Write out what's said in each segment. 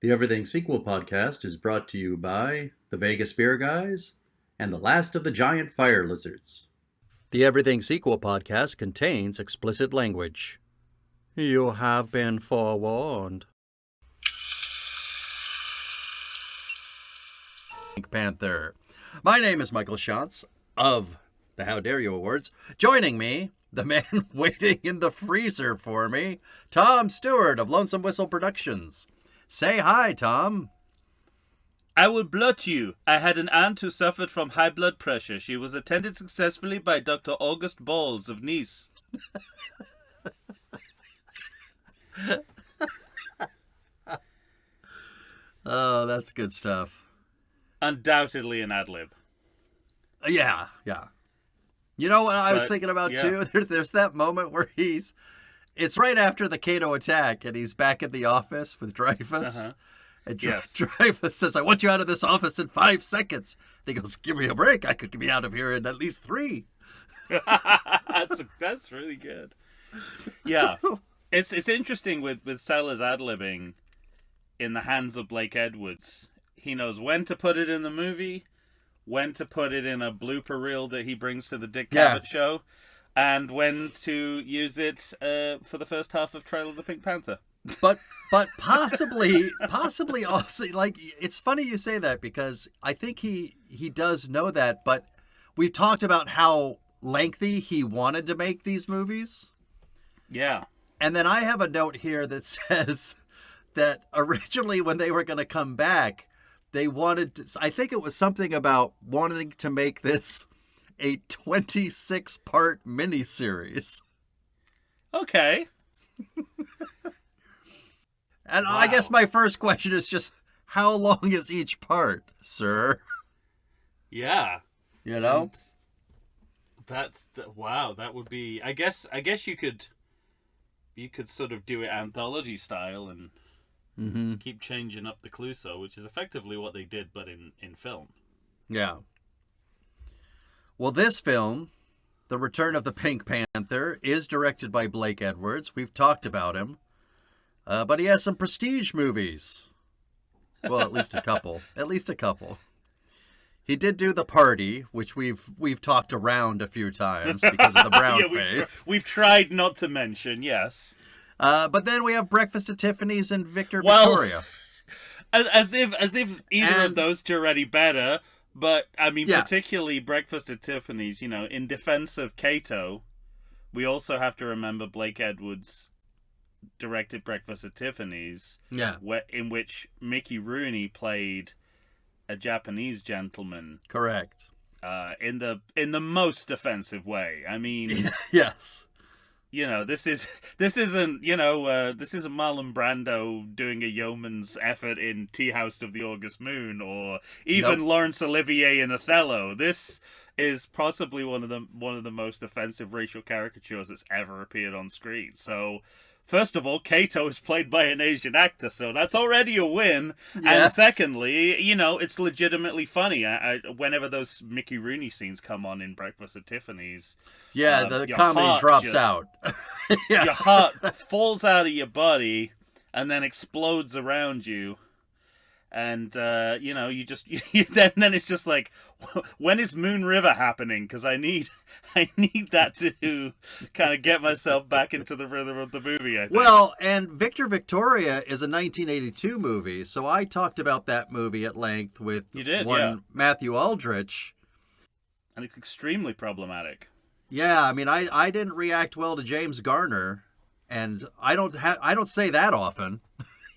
The Everything Sequel podcast is brought to you by the Vegas Beer Guys and the Last of the Giant Fire Lizards. The Everything Sequel podcast contains explicit language. You have been forewarned. Panther. My name is Michael Shantz of the How Dare You Awards. Joining me, the man waiting in the freezer for me, Tom Stewart of Lonesome Whistle Productions. Say hi, Tom. I will blot you. I had an aunt who suffered from high blood pressure. She was attended successfully by Dr. August Balls of Nice. Oh, that's good stuff. Undoubtedly an ad-lib. Yeah. You know what I was thinking about, too? There's that moment where it's right after the Cato attack, and he's back in the office with Dreyfus. Uh-huh. And Dreyfus says, I want you out of this office in 5 seconds. And he goes, give me a break. I could be out of here in at least 3. That's really good. Yeah. It's interesting with Sellers ad-libbing in the hands of Blake Edwards. He knows when to put it in the movie, when to put it in a blooper reel that he brings to the Dick Cavett show, and when to use it for the first half of Trail of the Pink Panther. But possibly also, like, it's funny you say that because I think he does know that, but we've talked about how lengthy he wanted to make these movies. Yeah. And then I have a note here that says that originally when they were going to come back, they wanted to, I think it was something about wanting to make this a 26-part miniseries. Okay. And wow. I guess my first question is just, how long is each part, sir? Yeah. You know? Wow, that would be, I guess you could sort of do it anthology style and keep changing up the Clouseau, which is effectively what they did, but in film. Yeah. Well, this film, The Return of the Pink Panther, is directed by Blake Edwards. We've talked about him. But he has some prestige movies. Well, at least a couple. He did do The Party, which we've talked around a few times because of the brown face. We've tried not to mention, yes. But then we have Breakfast at Tiffany's and Victoria. As if either of those two are any better. But, I mean, particularly Breakfast at Tiffany's, you know, in defense of Cato, we also have to remember Blake Edwards directed Breakfast at Tiffany's, in which Mickey Rooney played a Japanese gentleman. Correct. In the most offensive way. I mean, yes. You know, this isn't Marlon Brando doing a yeoman's effort in Tea House of the August Moon, or even Laurence Olivier in Othello. This is possibly one of the most offensive racial caricatures that's ever appeared on screen. So, first of all, Cato is played by an Asian actor, so that's already a win. Yes. And secondly, you know, it's legitimately funny. Whenever those Mickey Rooney scenes come on in Breakfast at Tiffany's, the comedy drops out. Your heart falls out of your body and then explodes around you. And, you know, then it's just like, when is Moon River happening? Because I need that to kind of get myself back into the rhythm of the movie, I think. Well, and Victoria is a 1982 movie, so I talked about that movie at length with Matthew Aldrich. And it's extremely problematic. Yeah, I mean, I didn't react well to James Garner, and I don't say that often.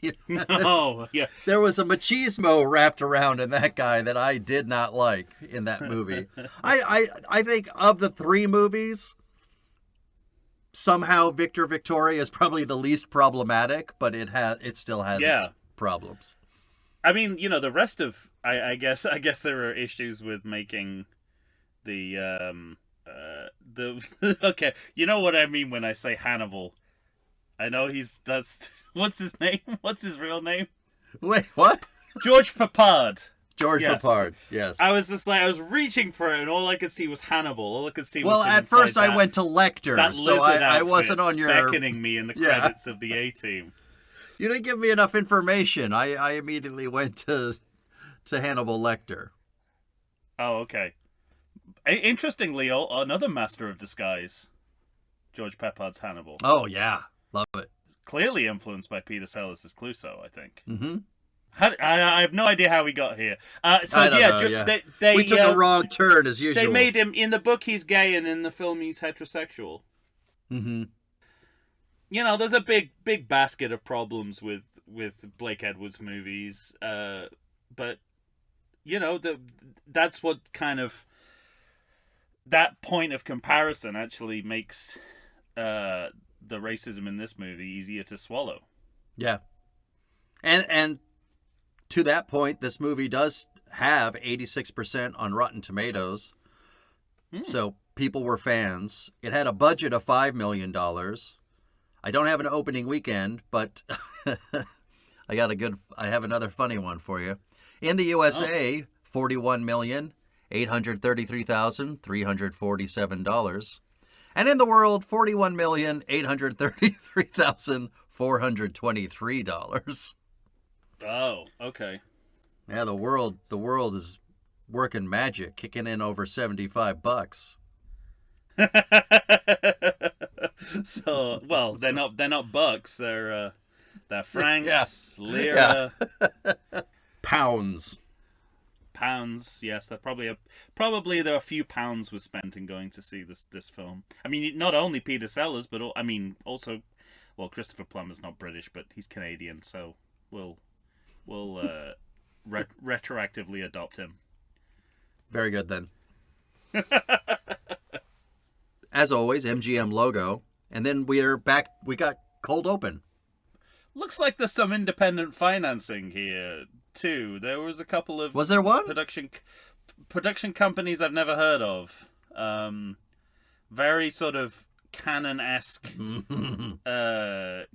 There was a machismo wrapped around in that guy that I did not like in that movie. I think of the 3 movies, somehow Victoria is probably the least problematic, but it still has its problems. I mean, you know, the rest of I guess there are issues with making the okay, you know what I mean when I say Hannibal. I know that's what's his name? What's his real name? Wait, what? George Papard. George Papard, yes. I was reaching for it, and all I could see was Hannibal. All I could see was at first I went to Lecter, so I wasn't on your... beckoning me in the credits of the A-Team. You didn't give me enough information. I immediately went to Hannibal Lecter. Oh, okay. Interestingly, another master of disguise, George Peppard's Hannibal. Oh, yeah. Love it. Clearly influenced by Peter Sellers' Clouseau, I think. Mm-hmm. I have no idea how we got here. I don't know, yeah. We took a wrong turn, as usual. They made him, in the book he's gay, and in the film he's heterosexual. Mm-hmm. You know, there's a big basket of problems with Blake Edwards movies, but you know, that's what kind of that point of comparison actually makes the racism in this movie easier to swallow. Yeah, and to that point, this movie does have 86% on Rotten Tomatoes, so people were fans. It had a budget of $5 million. I don't have an opening weekend, but I have another funny one for you. In the USA, $41,833,347. And in the world, $41,833,423. Oh, okay. Yeah, the world is working magic, kicking in over $75. So, well, they're not bucks. They're francs, lira, pounds. Pounds. Yes, probably there are a few pounds was spent in going to see this film. I mean, not only Peter Sellers, but also, well, Christopher Plummer's not British, but he's Canadian, so we'll retroactively adopt him. Very good then. As always, MGM logo. And then we're back. We got cold open. Looks like there's some independent financing here, too. There was a couple of... Was there one? Production companies I've never heard of. Very sort of Canon-esque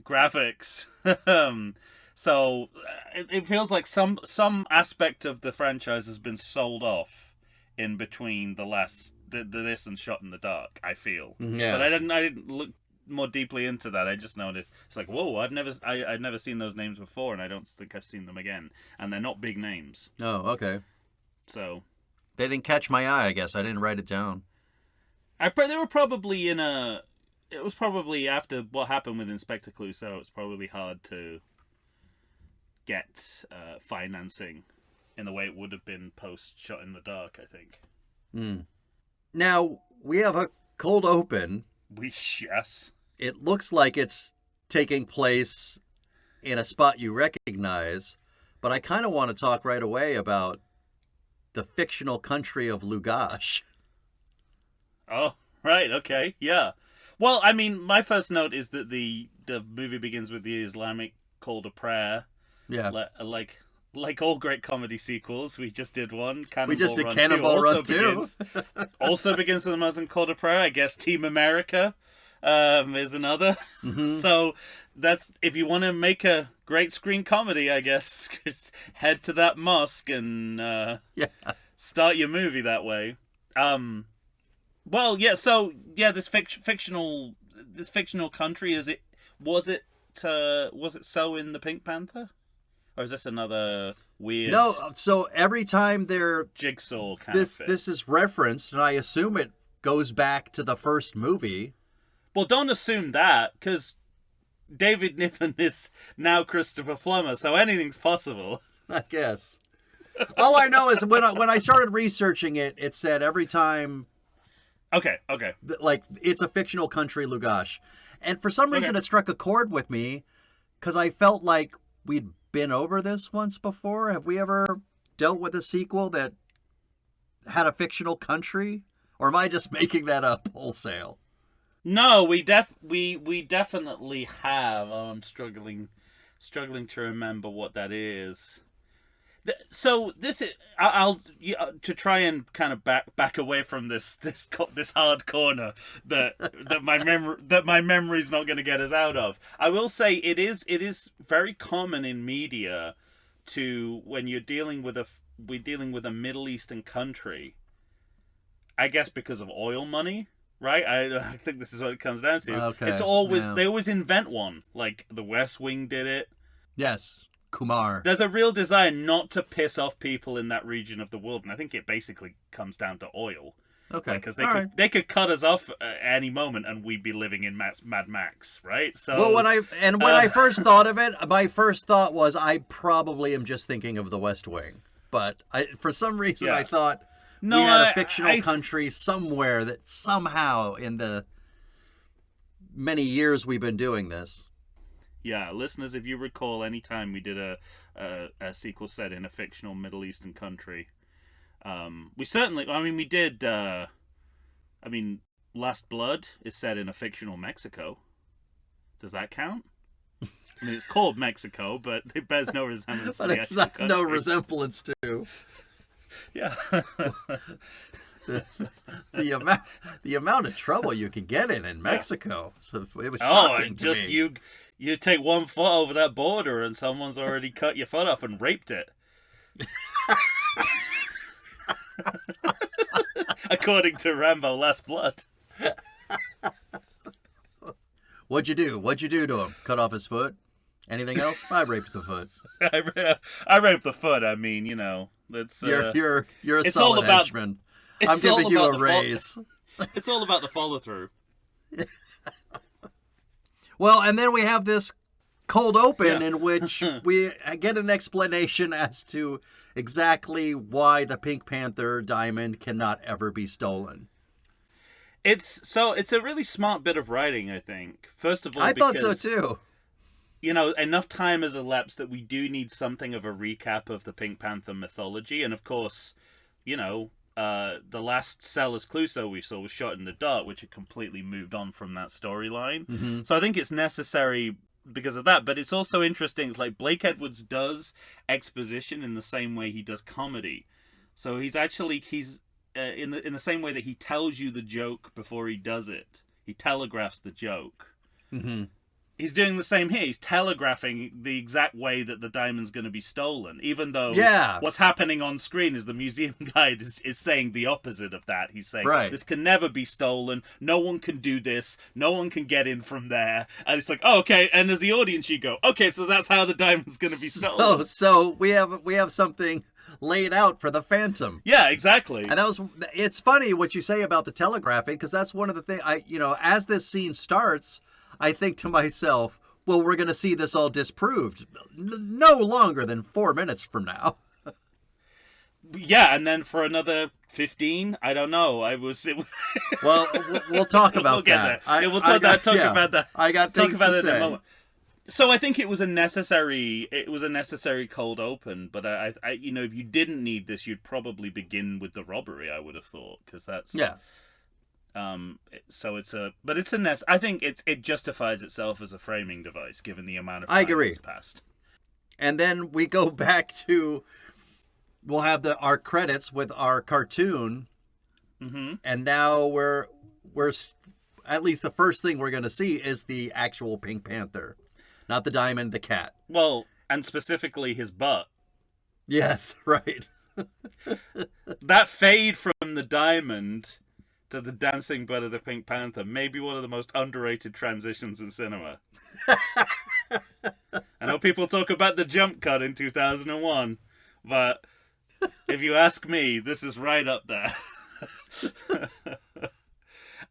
graphics. So it feels like some aspect of the franchise has been sold off in between this and Shot in the Dark, I feel. Yeah. But I didn't look more deeply into that. I just noticed it's like, whoa, I've never seen those names before, and I don't think I've seen them again. And they're not big names. Oh, okay. So they didn't catch my eye, I guess. I didn't write it down. They were probably it was probably after what happened with Inspector Clouseau. It's probably hard to get financing in the way it would have been post Shot in the Dark, I think. Now, we have a cold open. Yes. It looks like it's taking place in a spot you recognize, but I kind of want to talk right away about the fictional country of Lugash. Oh, right, okay, yeah. Well, I mean, my first note is that the movie begins with the Islamic call to prayer. Yeah. Like all great comedy sequels, we just did one. We just did Cannonball Run 2. Also begins with a Muslim call to prayer. I guess Team America is another. Mm-hmm. So that's, if you want to make a great screen comedy, I guess, head to that mosque and start your movie that way. Well, yeah. So yeah, this fictional country, was it so in the Pink Panther? Or is this another weird... No, so every time they're... Jigsaw kind of thing. This is referenced, and I assume it goes back to the first movie. Well, don't assume that, because David Niven is now Christopher Plummer, so anything's possible. I guess. All I know is when I started researching it, it said every time... Okay. Like, it's a fictional country, Lugash. And for some reason, it struck a chord with me, because I felt like we'd been over this once before. Have we ever dealt with a sequel that had a fictional country? Or am I just making that up wholesale? No, we definitely have. Oh, I'm struggling to remember what that is. So this is I'll to try and kind of back away from this hard corner that my memory's not going to get us out of. I will say it is very common in media to, when we're dealing with a Middle Eastern country, I guess because of oil money, right? I think this is what it comes down to. Okay. It's always they always invent one. Like The West Wing did it. Yes, Kumar. There's a real desire not to piss off people in that region of the world, and I think it basically comes down to oil. Okay, because they could cut us off at any moment, and we'd be living in Mad Max, right? So, well, when I first thought of it, my first thought was I probably am just thinking of The West Wing, but for some reason I thought we had a fictional country somewhere that somehow in the many years we've been doing this. Yeah, listeners, if you recall, any time we did a sequel set in a fictional Middle Eastern country. We certainly, we did, Last Blood is set in a fictional Mexico. Does that count? I mean, it's called Mexico, but it bears no resemblance but to the it's not country. No resemblance to. Yeah. the amount of trouble you can get in Mexico. So it was shocking to me. You take 1 foot over that border and someone's already cut your foot off and raped it. According to Rambo Last Blood. What'd you do? What'd you do to him? Cut off his foot? Anything else? I raped the foot. I raped the foot. I mean, that's you're a solid henchman. I'm giving you a raise. It's all about the follow through. Well, and then we have this cold open in which we get an explanation as to exactly why the Pink Panther diamond cannot ever be stolen. It's a really smart bit of writing, I think. First of all, I thought so too. Enough time has elapsed that we do need something of a recap of the Pink Panther mythology, and of course, the last Sellers Clouseau we saw was shot in the dark, which had completely moved on from that storyline. Mm-hmm. So I think it's necessary because of that, but it's also interesting. It's like Blake Edwards does exposition in the same way he does comedy. So he's in the same way that he tells you the joke before he does it. He telegraphs the joke. Mm-hmm. He's doing the same here. He's telegraphing the exact way that the diamond's going to be stolen, even though what's happening on screen is the museum guide is saying the opposite of that. He's saying, this can never be stolen. No one can do this. No one can get in from there. And it's like, oh, okay. And as the audience, you go, okay, so that's how the diamond's going to be stolen. So we have something laid out for the Phantom. Yeah, exactly. And it's funny what you say about the telegraphing, because that's one of the things, as this scene starts, I think to myself, well, we're going to see this all disproved no longer than 4 minutes from now. Yeah, and then for another 15, I don't know. Well, we'll talk about that. We'll talk about that. I got things to say. In a moment. So I think it was a necessary cold open, but I if you didn't need this, you'd probably begin with the robbery, I would have thought, because that's so I think it justifies itself as a framing device given the amount of time that's passed. And then we go back to, we'll have our credits with our cartoon, and now we're at least the first thing we're going to see is the actual Pink Panther, not the diamond, the cat. Well, and specifically his butt. Yes, right. That fade from the diamond to the dancing butt of the Pink Panther may be one of the most underrated transitions in cinema. I know people talk about the jump cut in 2001, but if you ask me, this is right up there.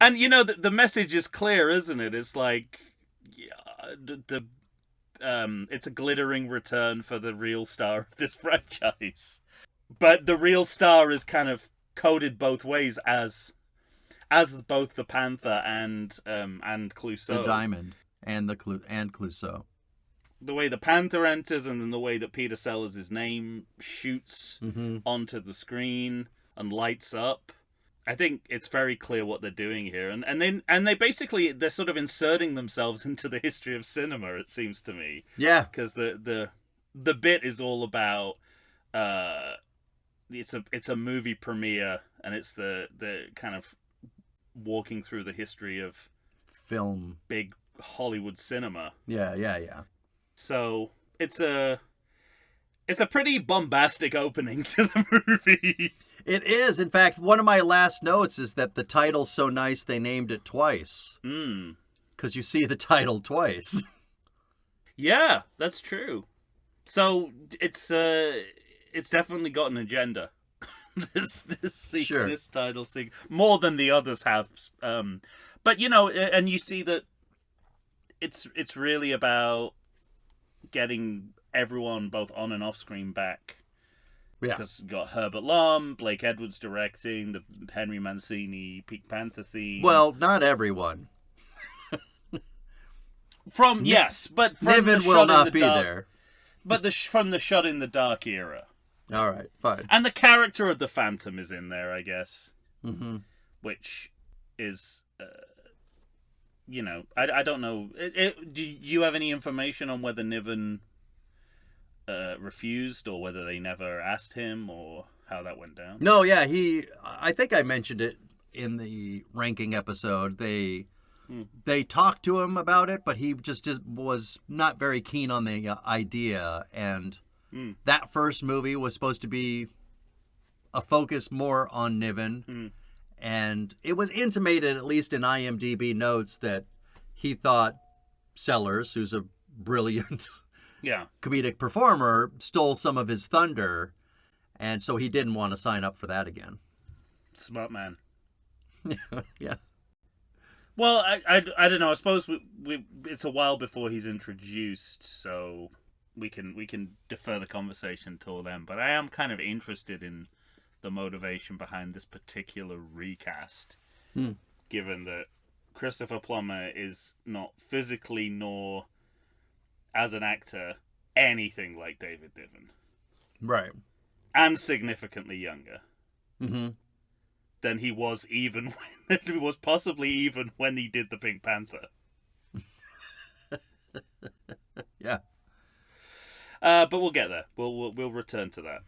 And the message is clear, isn't it? It's like it's a glittering return for the real star of this franchise, but the real star is kind of coded both ways as both the Panther and Clouseau. The diamond and Clouseau. The way the Panther enters and then the way that Peter Sellers' name shoots onto the screen and lights up. I think it's very clear what they're doing here. And they basically, they're sort of inserting themselves into the history of cinema, it seems to me. Yeah. Because the bit is all about it's a movie premiere, and it's the kind of walking through the history of film, big Hollywood cinema. Yeah. So it's a pretty bombastic opening to the movie. It is. In fact, one of my last notes is that the title's so nice they named it twice. Because you see the title twice. Yeah, that's true. So it's definitely got an agenda. Sure. This title sequence more than the others have. But and you see that it's really about getting everyone both on and off screen back. Yeah. Because you got Herbert Lom, Blake Edwards directing, the Henry Mancini Pink Panther theme. Well, not everyone. Yes, but from Niven will not be there. But from the Shot in the Dark era. All right, fine. And the character of the Phantom is in there, I guess. Mm-hmm. Which is, I don't know. Do you have any information on whether Niven refused, or whether they never asked him, or how that went down? No, yeah, I think I mentioned it in the ranking episode. They talked to him about it, but he just was not very keen on the idea. And that first movie was supposed to be a focus more on Niven. And it was intimated, at least in IMDb notes, that he thought Sellers, who's a brilliant comedic performer, stole some of his thunder. And so he didn't want to sign up for that again. Smart man. Yeah. Well, I don't know. I suppose it's a while before he's introduced, so we can defer the conversation till then. But I am kind of interested in the motivation behind this particular recast, given that Christopher Plummer is not physically nor as an actor anything like David Niven, right, and significantly younger. Mm-hmm. Than he was possibly even when he did the Pink Panther. Yeah. But we'll get there. We'll return to that.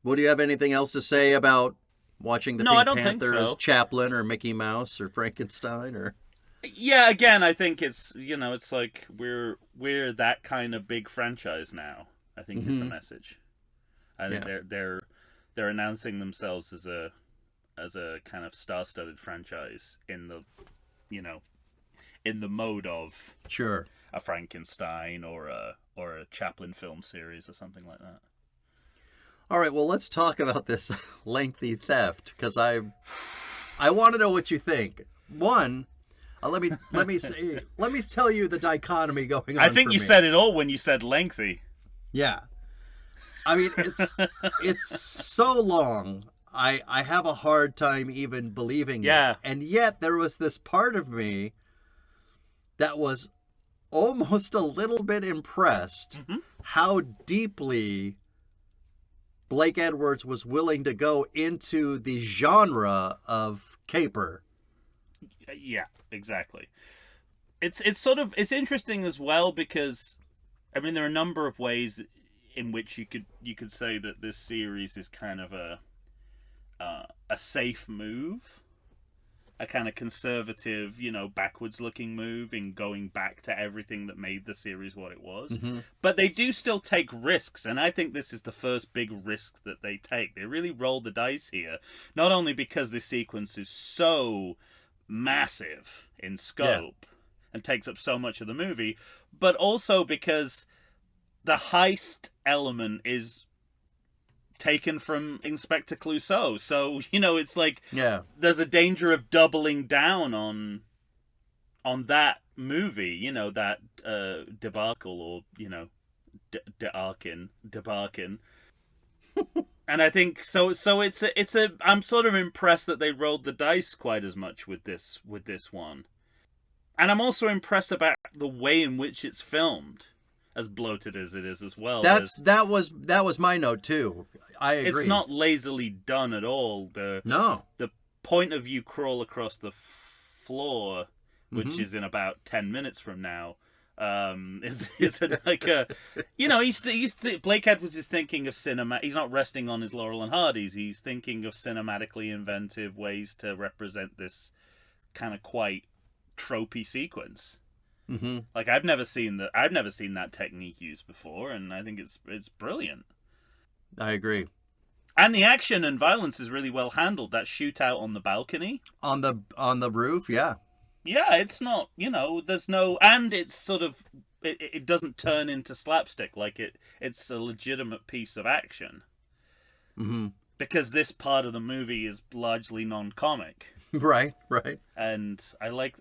Well, do you have anything else to say about watching the Pink Panther as Chaplin or Mickey Mouse or Frankenstein or? Yeah, again, I think it's it's like we're that kind of big franchise now. I think is the message. I think they're announcing themselves as a kind of star-studded franchise in the mode of a Frankenstein or a Chaplin film series or something like that. All right, well, let's talk about this lengthy theft, because I want to know what you think. One, let me tell you the dichotomy going on. I think you said it all when you said lengthy. Yeah, I mean it's so long. I have a hard time even believing it. And yet there was this part of me that was almost a little bit impressed how deeply Blake Edwards was willing to go into the genre of caper. Yeah, exactly. It's interesting as well, because I mean there are a number of ways in which you could say that this series is kind of a safe move, a kind of conservative, backwards-looking move in going back to everything that made the series what it was. But they do still take risks, and I think this is the first big risk that they take. They really roll the dice here, not only because this sequence is so massive in scope and takes up so much of the movie, but also because the heist element is taken from Inspector Clouseau. So, it's like there's a danger of doubling down on that movie, that debacle, or, debarkin. And I think so I'm sort of impressed that they rolled the dice quite as much with this one. And I'm also impressed about the way in which it's filmed, as bloated as it is as well. That was my note too. I agree. It's not lazily done at all. The point of view crawl across the floor, which is in about 10 minutes from now, is like a, Blake Edwards is thinking of cinema. He's not resting on his Laurel and Hardy's. He's thinking of cinematically inventive ways to represent this kind of quite tropey sequence. Like I've never seen that technique used before, and I think it's brilliant. I agree. And the action and violence is really well handled. That shootout on the balcony, on the roof, yeah, it's not, there's no, and it's it doesn't turn into slapstick. Like it's a legitimate piece of action. Mm-hmm. Because this part of the movie is largely non-comic. Right. And I like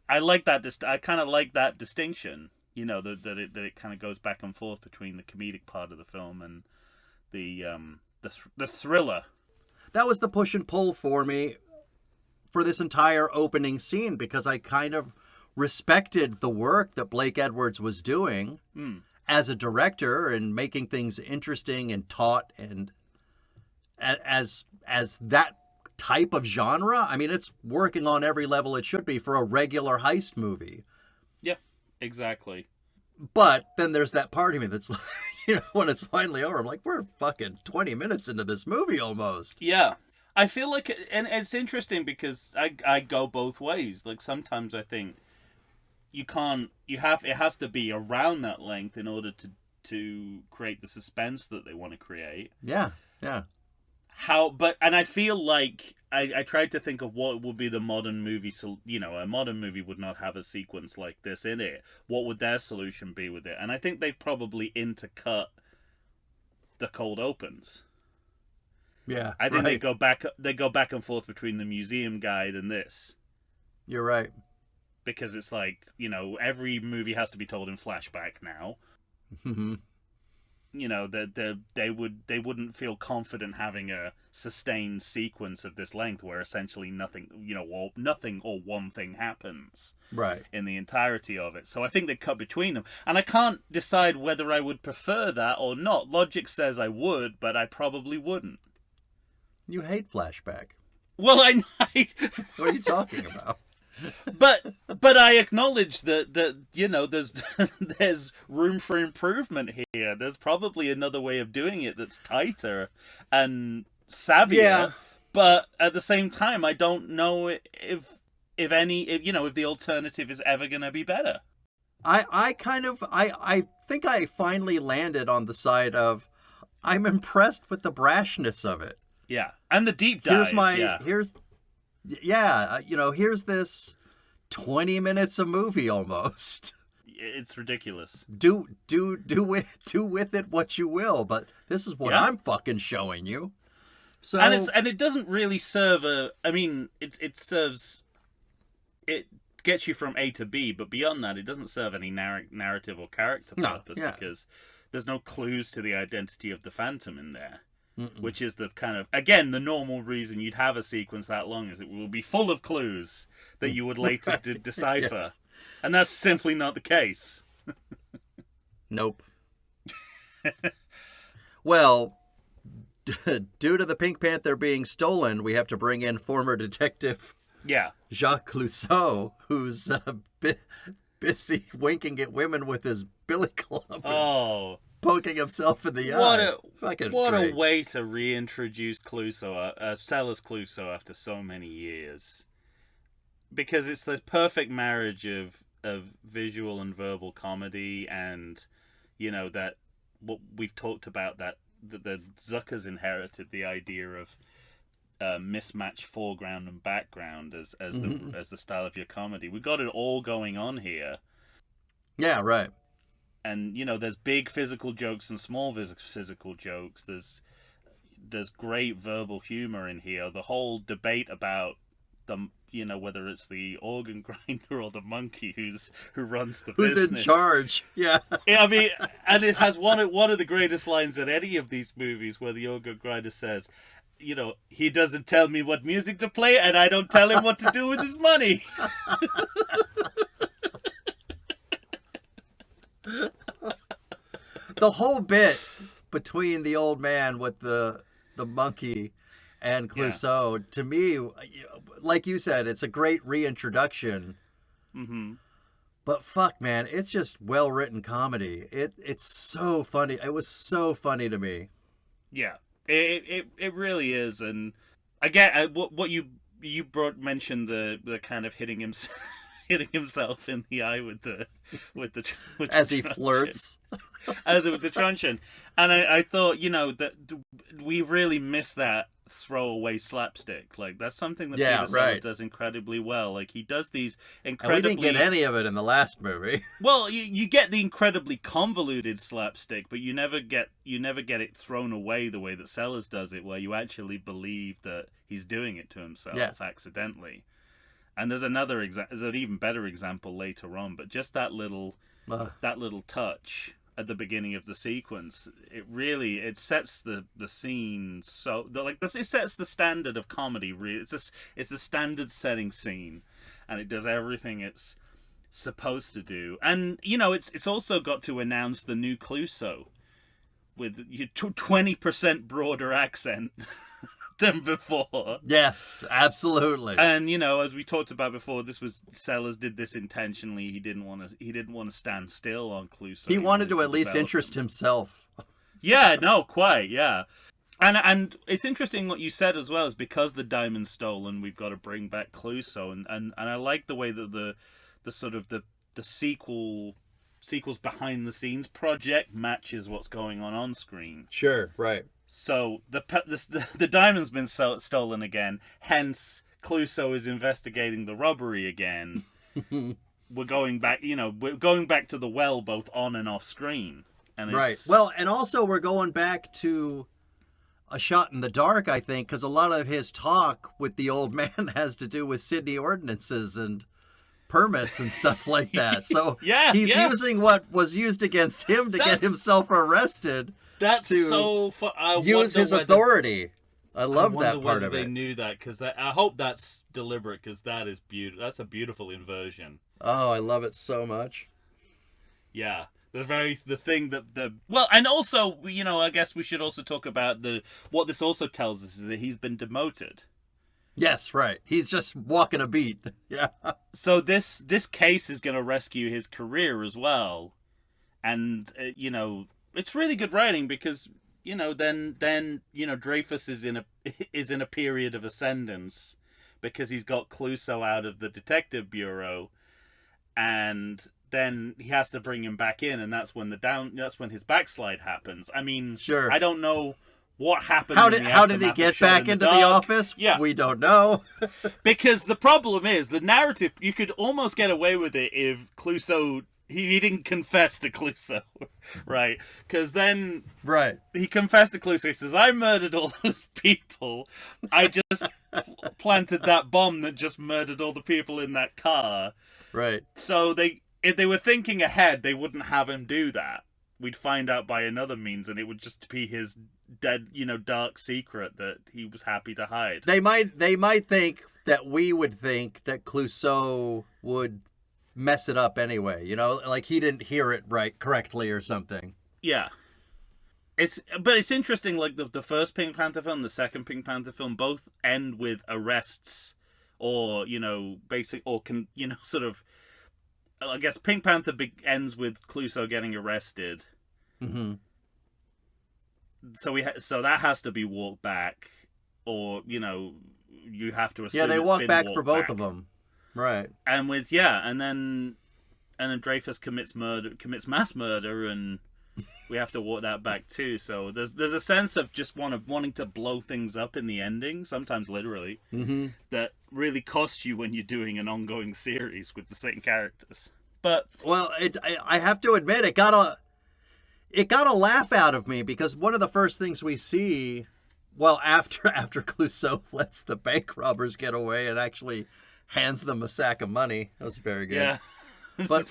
that. I kind of like that distinction. You know, that it kind of goes back and forth between the comedic part of the film and the thriller. That was the push and pull for me for this entire opening scene, because I kind of respected the work that Blake Edwards was doing as a director and making things interesting and taut and as that type of genre. I mean, it's working on every level it should be for a regular heist movie. Yeah, exactly. But then there's that part of me that's like, you know, when it's finally over, I'm like, we're fucking 20 minutes into this movie almost. Yeah. I feel like, and it's interesting because I go both ways. Like, sometimes I think it has to be around that length in order to create the suspense that they want to create. Yeah. And I feel like I tried to think of what would be the modern movie. So, you know, a modern movie would not have a sequence like this in it. What would their solution be with it? And I think they probably intercut the cold opens. Yeah, I think they go back and forth between the museum guide and this. You're right. Because it's like, you know, every movie has to be told in flashback now. Mm-hmm. You know, they wouldn't feel confident having a sustained sequence of this length where essentially nothing or one thing happens right in the entirety of it. So I think they cut between them, and I can't decide whether I would prefer that or not. Logic says I would, but I probably wouldn't. You hate flashback. Well, What are you talking about? But I acknowledge that you know there's room for improvement here. There's probably another way of doing it that's tighter and savvier. Yeah. But at the same time, I don't know if the alternative is ever going to be better. I think I finally landed on the side of I'm impressed with the brashness of it. Yeah, and the deep dive. Here's this 20 minutes of movie almost. It's ridiculous. Do with it what you will, but this is what I'm fucking showing you. So and it doesn't really serve it gets you from A to B, but beyond that, it doesn't serve any narrative or character purpose because there's no clues to the identity of the Phantom in there. Mm-mm. Which is the kind of, again, the normal reason you'd have a sequence that long is it will be full of clues that you would later decipher. Yes. And that's simply not the case. Nope. Well, due to the Pink Panther being stolen, we have to bring in former detective Jacques Clouseau, who's busy winking at women with his billy club. Oh, poking himself in the eye. What a way to reintroduce Clouseau, Sellers Clouseau, after so many years. Because it's the perfect marriage of visual and verbal comedy, and you know that what we've talked about, that the Zuckers inherited the idea of mismatched foreground and background as the style of your comedy. We got it all going on here. Yeah, right. And, you know, there's big physical jokes and small physical jokes. There's great verbal humor in here. The whole debate about whether it's the organ grinder or the monkey who runs the business. Who's in charge? Yeah. I mean, and it has one of the greatest lines in any of these movies where the organ grinder says, you know, he doesn't tell me what music to play and I don't tell him what to do with his money. The whole bit between the old man with the monkey and Clouseau, to me, like you said, it's a great reintroduction. Mm-hmm. But fuck, man, it's just well-written comedy. It's so funny. It was so funny to me. Yeah, it really is. And again, what you mentioned the kind of hitting himself in the eye with the as he flirts. With the truncheon. And I thought, you know, that we really missed that throwaway slapstick. Like, that's something that Yeah, Peter Sellers right. does incredibly well. Like, he does these And incredibly... we didn't get any of it in the last movie. Well, you get the incredibly convoluted slapstick, but you never get it thrown away the way that Sellers does it, where you actually believe that he's doing it to himself accidentally. And there's there's an even better example later on, but just that little touch at the beginning of the sequence, it sets the scene it sets the standard of comedy. Really, it's the standard setting scene, and it does everything it's supposed to do. And it's also got to announce the new Clouseau with your 20% broader accent than before. Yes, absolutely. And as we talked about before, Sellers did this intentionally. He didn't want to stand still on Clouseau. He wanted to at least interest himself. Yeah, no, quite, yeah. And it's interesting what you said as well, is because the diamond's stolen, we've got to bring back Clouseau, and I like the way that the sort of the sequel's behind the scenes project matches what's going on screen. Sure, right. So the diamond's been stolen again. Hence, Clouseau is investigating the robbery again. We're going back. We're going back to the well, both on and off screen. And right. Well, and also we're going back to a shot in the dark, I think, because a lot of his talk with the old man has to do with Sydney ordinances and permits and stuff like that. So he's using what was used against him to get himself arrested. That's to so fun. Use his authority. I love that part of it. They knew that, because I hope that's deliberate, because that is beautiful. That's a beautiful inversion. Oh, I love it so much. Yeah, well, and also, I guess we should also talk about what this also tells us is that he's been demoted. Yes, right. He's just walking a beat. Yeah. So this case is going to rescue his career as well, and it's really good writing, because then Dreyfus is in a period of ascendance, because he's got Clouseau out of the detective bureau, and then he has to bring him back in, and that's when his backslide happens. I mean, sure. I don't know what happened. How did he get back into the office? Yeah, we don't know. Because the problem is the narrative. You could almost get away with it if Clouseau. He didn't confess to Clouseau, right? Because then he confessed to Clouseau. He says, I murdered all those people. I just planted that bomb that just murdered all the people in that car. Right. So if they were thinking ahead, they wouldn't have him do that. We'd find out by another means, and it would just be his dead, dark secret that he was happy to hide. They might think that we would think that Clouseau would mess it up anyway, like he didn't hear it correctly or something. Yeah. But it's interesting, like the first Pink Panther film, the second Pink Panther film, both end with arrests or, sort of, I guess Pink Panther ends with Clouseau getting arrested. Mm-hmm. So that has to be walked back, or, you have to assume they walk back for both of them. Right. And and then Dreyfus commits mass murder, and we have to walk that back too. So there's a sense of just wanting to blow things up in the ending, sometimes literally, that really costs you when you're doing an ongoing series with the same characters. But I have to admit, it got a laugh out of me, because one of the first things we see, after Clouseau lets the bank robbers get away and actually hands them a sack of money. That was very good. Yeah. But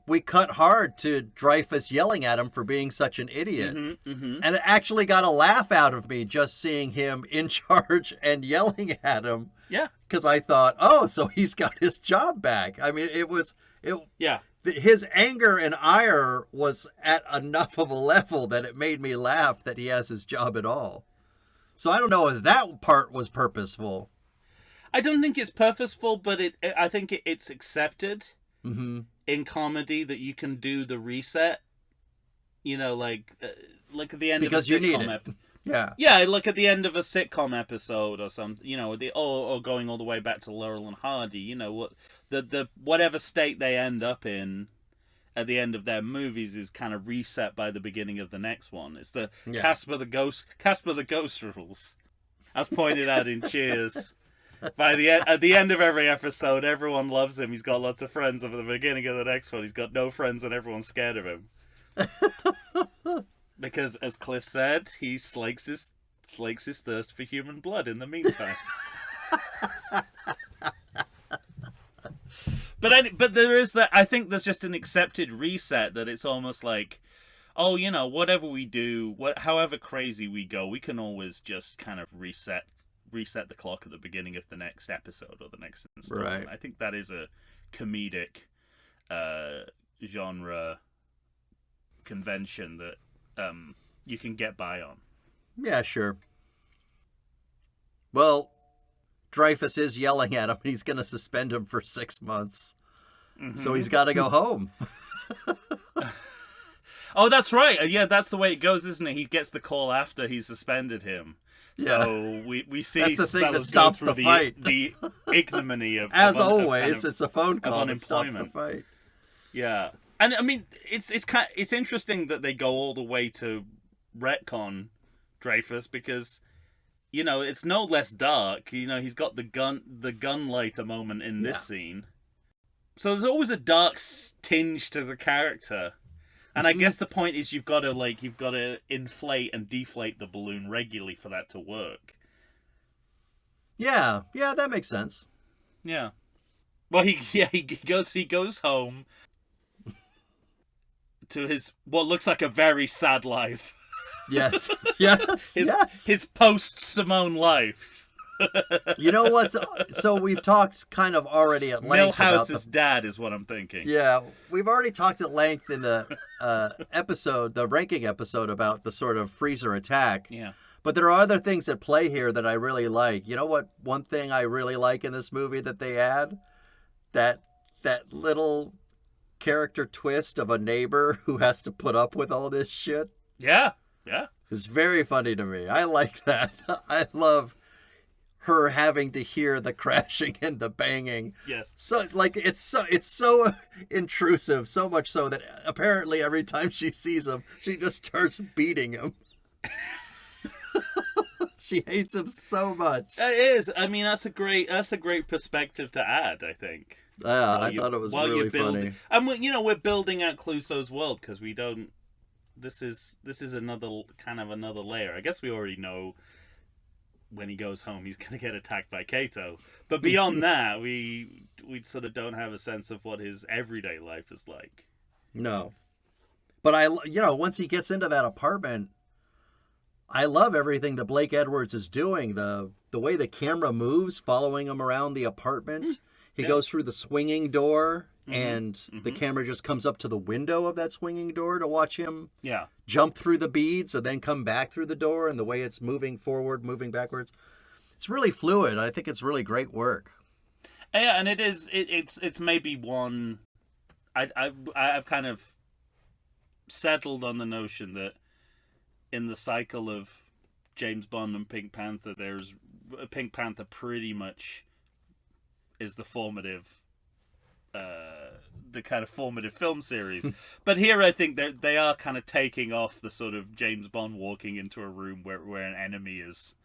we cut hard to Dreyfus yelling at him for being such an idiot. And it actually got a laugh out of me just seeing him in charge and yelling at him. Yeah. Because I thought, so he's got his job back. I mean, his anger and ire was at enough of a level that it made me laugh that he has his job at all. So I don't know if that part was purposeful. I don't think it's purposeful, but I think it's accepted in comedy that you can do the reset. Like at the end because of a sitcom you need it. Yeah, like at the end of a sitcom episode or something. Or going all the way back to Laurel and Hardy. What the whatever state they end up in at the end of their movies is kind of reset by the beginning of the next one. It's the Casper the Ghost rules. As pointed out in Cheers. At the end of every episode, everyone loves him. He's got lots of friends. At the beginning of the next one, he's got no friends and everyone's scared of him. Because, as Cliff said, he slakes his thirst for human blood in the meantime. But there is that. I think there's just an accepted reset that it's almost like, oh, whatever we do, however crazy we go, we can always just kind of reset the clock at the beginning of the next episode or the next installment. Right. I think that is a comedic genre convention that you can get by on. Yeah, sure. Well, Dreyfuss is yelling at him. He's going to suspend him for 6 months. Mm-hmm. So he's got to go home. Oh, that's right. Yeah, that's the way it goes, isn't it? He gets the call after he's suspended him. Yeah. So we see that's the thing that stops the fight. The ignominy of as always, it's a phone call that stops the fight. Yeah, and I mean, it's interesting that they go all the way to retcon Dreyfuss because, it's no less dark. He's got the gun lighter moment in this scene, so there's always a dark tinge to the character. And I guess the point is you've got to inflate and deflate the balloon regularly for that to work. Yeah, that makes sense. Yeah. Well, he goes home to his what looks like a very sad life. Yes. His post-Simone life. You know what? So we've talked kind of already at length Milhouse's dad is what I'm thinking. Yeah, we've already talked at length in the episode, the ranking episode, about the sort of freezer attack. Yeah. But there are other things at play here that I really like. You know what? One thing I really like in this movie that they add? That little character twist of a neighbor who has to put up with all this shit. Yeah. It's very funny to me. I like that. I love her having to hear the crashing and the banging. Yes. So it's so intrusive, so much so that apparently every time she sees him, she just starts beating him. She hates him so much. It is. I mean, that's a great perspective to add, I think. Yeah, I thought it was really funny. And we're building out Clouseau's world because we don't. This is another layer. I guess we already know when he goes home he's going to get attacked by Kato. But beyond that, we sort of don't have a sense of what his everyday life is like. No. But once he gets into that apartment, I love everything that Blake Edwards is doing. The way the camera moves following him around the apartment. He goes through the swinging door and the camera just comes up to the window of that swinging door to watch him jump through the beads and then come back through the door, and the way it's moving forward, moving backwards. It's really fluid. I think it's really great work. Yeah, and it is. It's maybe one. I've kind of settled on the notion that in the cycle of James Bond and Pink Panther, Pink Panther pretty much is the kind of formative film series. But here I think they are kind of taking off the sort of James Bond walking into a room where an enemy is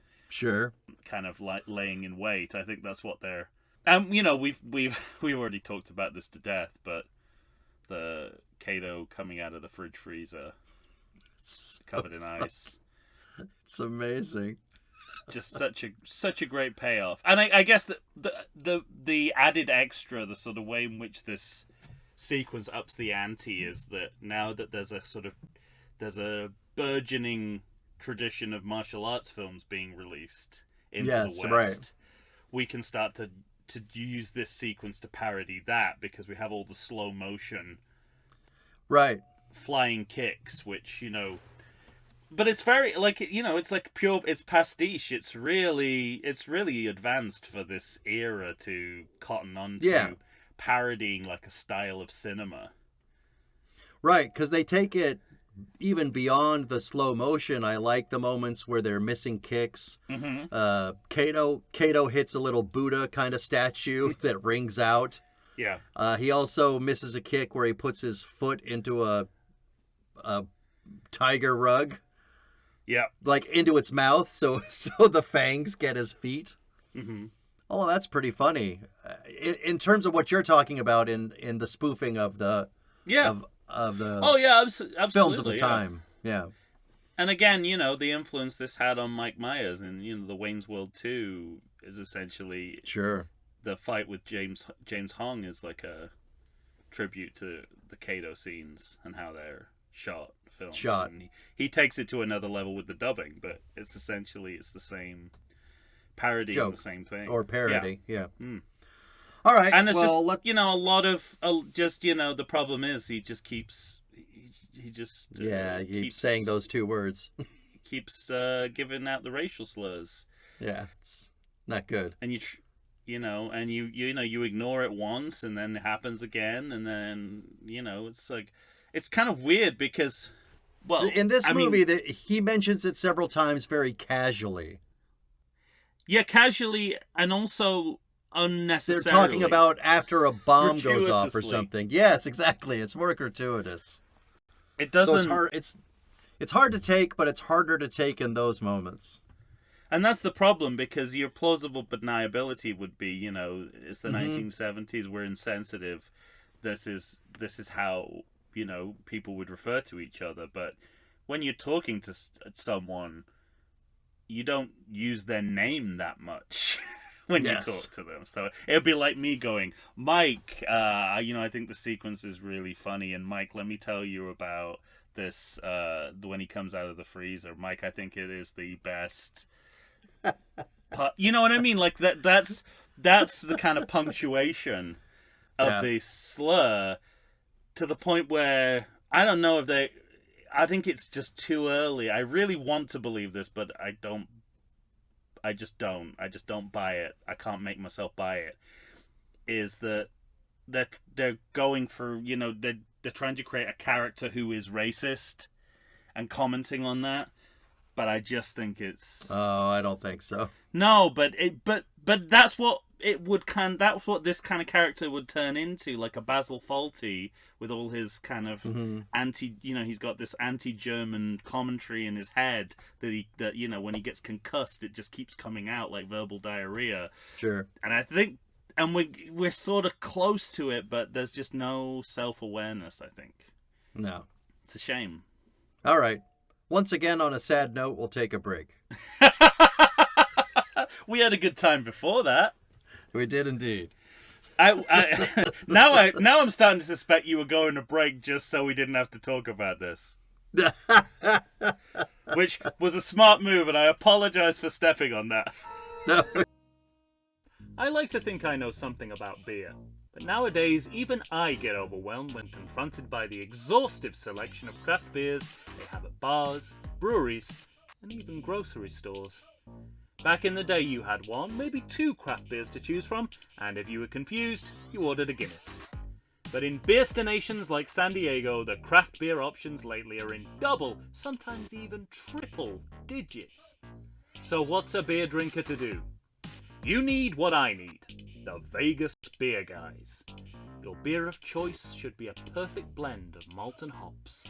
kind of like laying in wait. I think that's what they're. And we've already talked about this to death, but the Kato coming out of the fridge freezer covered in ice. It's amazing. Just such a great payoff, and I guess that the added extra, the sort of way in which this sequence ups the ante is that now that there's a burgeoning tradition of martial arts films being released into the West, we can start to use this sequence to parody that because we have all the slow motion, flying kicks, which But it's very it's like pure. It's pastiche. It's really advanced for this era to cotton on to parodying like a style of cinema. Right, because they take it even beyond the slow motion. I like the moments where they're missing kicks. Mm-hmm. Kato hits a little Buddha kind of statue that rings out. Yeah. He also misses a kick where he puts his foot into a tiger rug. Yeah. like into its mouth, so the fangs get his feet. Mm-hmm. Oh, that's pretty funny. In terms of what you're talking about in the spoofing of the Yeah. of the Oh yeah, films of the absolutely. Yeah. time. Yeah. And again, the influence this had on Mike Myers and the Wayne's World 2 is essentially Sure. the fight with James Hong is like a tribute to the Kato scenes and how they're filmed. Shot. And he takes it to another level with the dubbing, but it's the same parody Joke. of the same thing. Or parody. Yeah. Mm. All right. And it's well, just, a lot of the problem is he just keeps he just he keeps saying those two words. keeps giving out the racial slurs. Yeah, it's not good. And you ignore it once, and then it happens again, and then it's like it's kind of weird because, well, in this movie, he mentions it several times very casually. Yeah, casually, and also unnecessarily. They're talking about after a bomb goes off or something. Yes, exactly. It's more gratuitous. It doesn't. So it's hard. It's hard to take, but it's harder to take in those moments. And that's the problem, because your plausible deniability would be, it's the 1970s. We're insensitive. This is how people would refer to each other. But when you're talking to someone, you don't use their name that much when you talk to them. So it would be like me going, Mike, I think the sequence is really funny, and Mike, let me tell you about this when he comes out of the freezer. Mike, I think it is the best. You know what I mean? Like that's the kind of punctuation of the slur, to the point where I don't know if I think it's just too early. I really want to believe this, but I just don't buy it. I can't make myself buy it. Is that they're going for, they're trying to create a character who is racist and commenting on that. But I just think it's... Oh, I don't think so. No, but that's what that's what this kind of character would turn into, like a Basil Fawlty with all his kind of he's got this anti-German commentary in his head that when he gets concussed, it just keeps coming out like verbal diarrhea. Sure. And I think, and we're sort of close to it, but there's just no self-awareness, I think. No. It's a shame. All right. Once again, on a sad note, we'll take a break. We had a good time before that. We did indeed. Now I'm starting to suspect you were going to break just so we didn't have to talk about this. Which was a smart move, and I apologize for stepping on that. No. I like to think I know something about beer, but nowadays even I get overwhelmed when confronted by the exhaustive selection of craft beers they have at bars, breweries, and even grocery stores. Back in the day you had one, maybe two craft beers to choose from, and if you were confused, you ordered a Guinness. But in beerstinations like San Diego, the craft beer options lately are in double, sometimes even triple digits. So what's a beer drinker to do? You need what I need, the Vegas Beer Guys. Your beer of choice should be a perfect blend of malt and hops.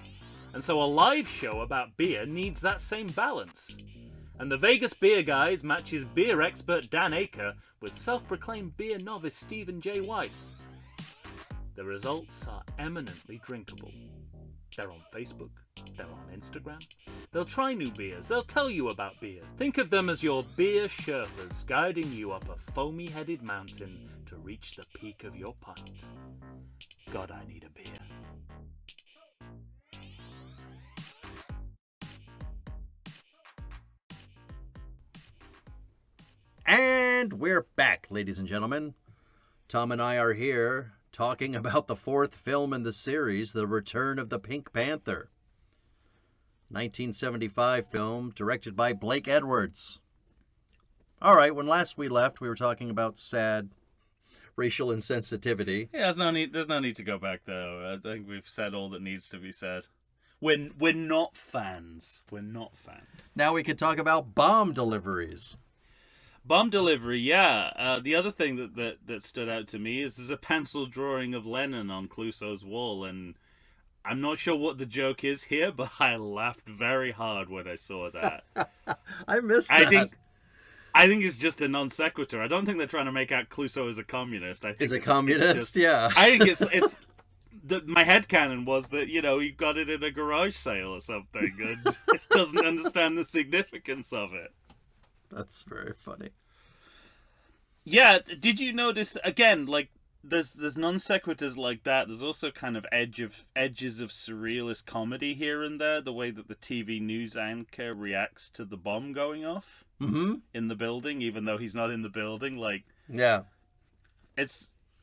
And so a live show about beer needs that same balance. And the Vegas Beer Guys matches beer expert Dan Aker with self-proclaimed beer novice Stephen J. Weiss. The results are eminently drinkable. They're on Facebook, they're on Instagram. They'll try new beers, they'll tell you about beer. Think of them as your beer Sherpas guiding you up a foamy-headed mountain to reach the peak of your pint. God, I need a beer. And we're back, ladies and gentlemen. Tom and I are here talking about the fourth film in the series, The Return of the Pink Panther. 1975 film, directed by Blake Edwards. All right, when last we left, we were talking about sad racial insensitivity. Yeah, there's no need to go back, though. I think we've said all that needs to be said. We're not fans. We're not fans. Now we could talk about bomb deliveries. Bomb delivery, yeah. The other thing that stood out to me is there's a pencil drawing of Lennon on Clouseau's wall, and I'm not sure what the joke is here, but I laughed very hard when I saw that. I missed that. I think it's just a non sequitur. I don't think they're trying to make out Clouseau as a communist. I think is a communist, yeah. I think it's my headcanon was that, you know, he got it in a garage sale or something and doesn't understand the significance of it. That's very funny. Yeah, did you notice, again, like, there's non sequiturs like that. There's also kind of edges of surrealist comedy here and there. The way that the TV news anchor reacts to the bomb going off in the building, even though he's not in the building. Like, yeah,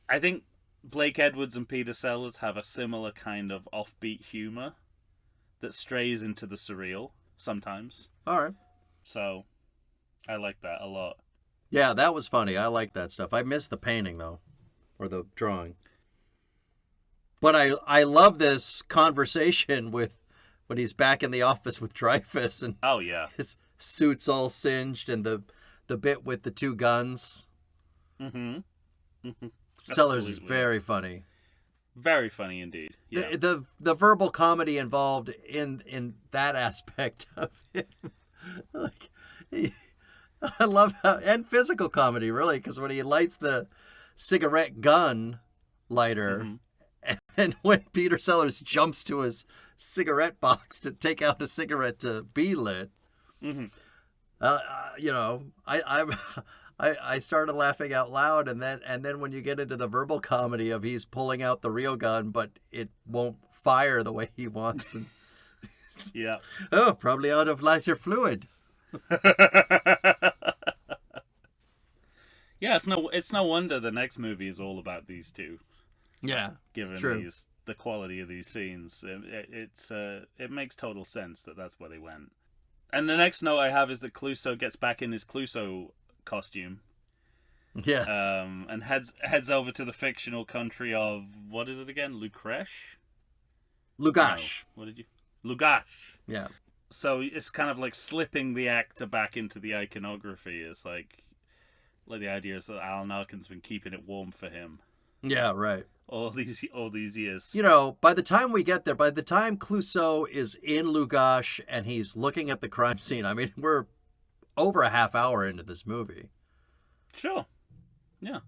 I think Blake Edwards and Peter Sellers have a similar kind of offbeat humor that strays into the surreal sometimes. All right. So, I like that a lot. Yeah, that was funny. I like that stuff. I missed the painting though. Or the drawing. But I love this conversation with when he's back in the office with Dreyfus and oh yeah, his suit's all singed and the bit with the two guns. Sellers is very funny. Very funny indeed. Yeah. The verbal comedy involved in that aspect of it. Like I love how, and physical comedy really, because when he lights the cigarette gun lighter, and when Peter Sellers jumps to his cigarette box to take out a cigarette to be lit, you know, I started laughing out loud, and then when you get into the verbal comedy of he's pulling out the real gun, but it won't fire the way he wants, and yeah, oh, probably out of lighter fluid. Yeah, it's no wonder the next movie is all about these two. Yeah, given true. The quality of these scenes, it makes total sense that that's where they went. And the next note I have is that Clouseau gets back in his Clouseau costume. Yes. And heads over to the fictional country of, what is it again? Lucresh? Lugash. No, what did you? Lugash. Yeah. So it's kind of like slipping the actor back into the iconography. It's like the idea is that Alan Arkin's been keeping it warm for him. Yeah, right. All these years. You know, by the time we get there, by the time Clouseau is in Lugash and he's looking at the crime scene, I mean, we're over a half hour into this movie. Sure. Yeah.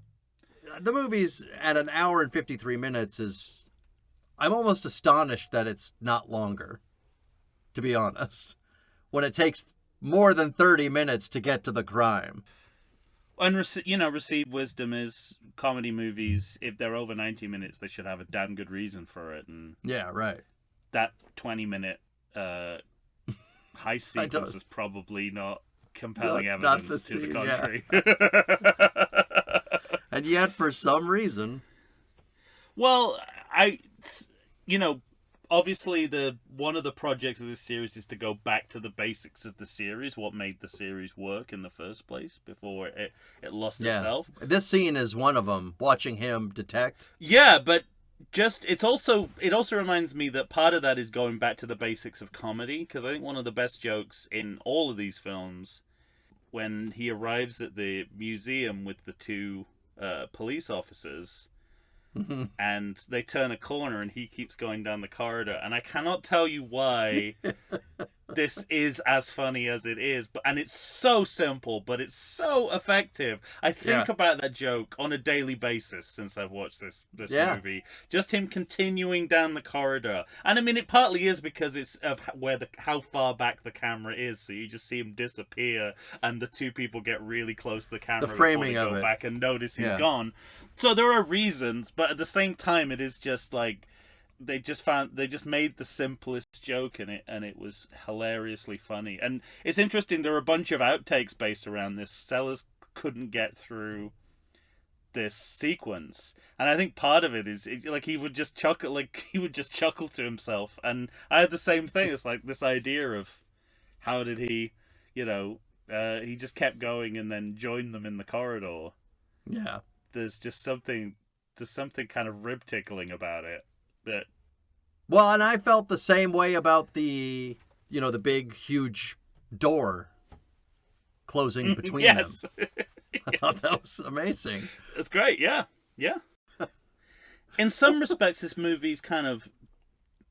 The movie's at an hour and 53 minutes is... I'm almost astonished that it's not longer, to be honest, when it takes more than 30 minutes to get to the crime. And, received wisdom is comedy movies, if they're over 90 minutes, they should have a damn good reason for it. And yeah, right. That 20-minute heist sequence is probably not compelling evidence to the contrary. Yeah. And yet, for some reason... Well, obviously one of the projects of this series is to go back to the basics of the series, what made the series work in the first place before it lost itself. This scene is one of them, watching him detect. Yeah, but it also reminds me that part of that is going back to the basics of comedy, because I think one of the best jokes in all of these films, when he arrives at the museum with the two police officers, and they turn a corner and he keeps going down the corridor, and I cannot tell you why this is as funny as it is, and it's so simple, but it's so effective. I think about that joke on a daily basis since I've watched this movie. Just him continuing down the corridor, and I mean, it partly is because it's of how far back the camera is, so you just see him disappear, and the two people get really close to the camera. The framing before they go back and notice he's gone. So there are reasons, but at the same time, it is just like they just made the simplest joke in it, and it was hilariously funny. And it's interesting, there are a bunch of outtakes based around this. Sellers couldn't get through this sequence, and I think part of it is he would just chuckle to himself. And I had the same thing. It's like this idea of how did he, he just kept going and then joined them in the corridor. Yeah, there's something kind of rib tickling about it. Well, and I felt the same way about the big, huge door closing between them. I thought that was amazing. It's great, yeah. In some respects, this movie's kind of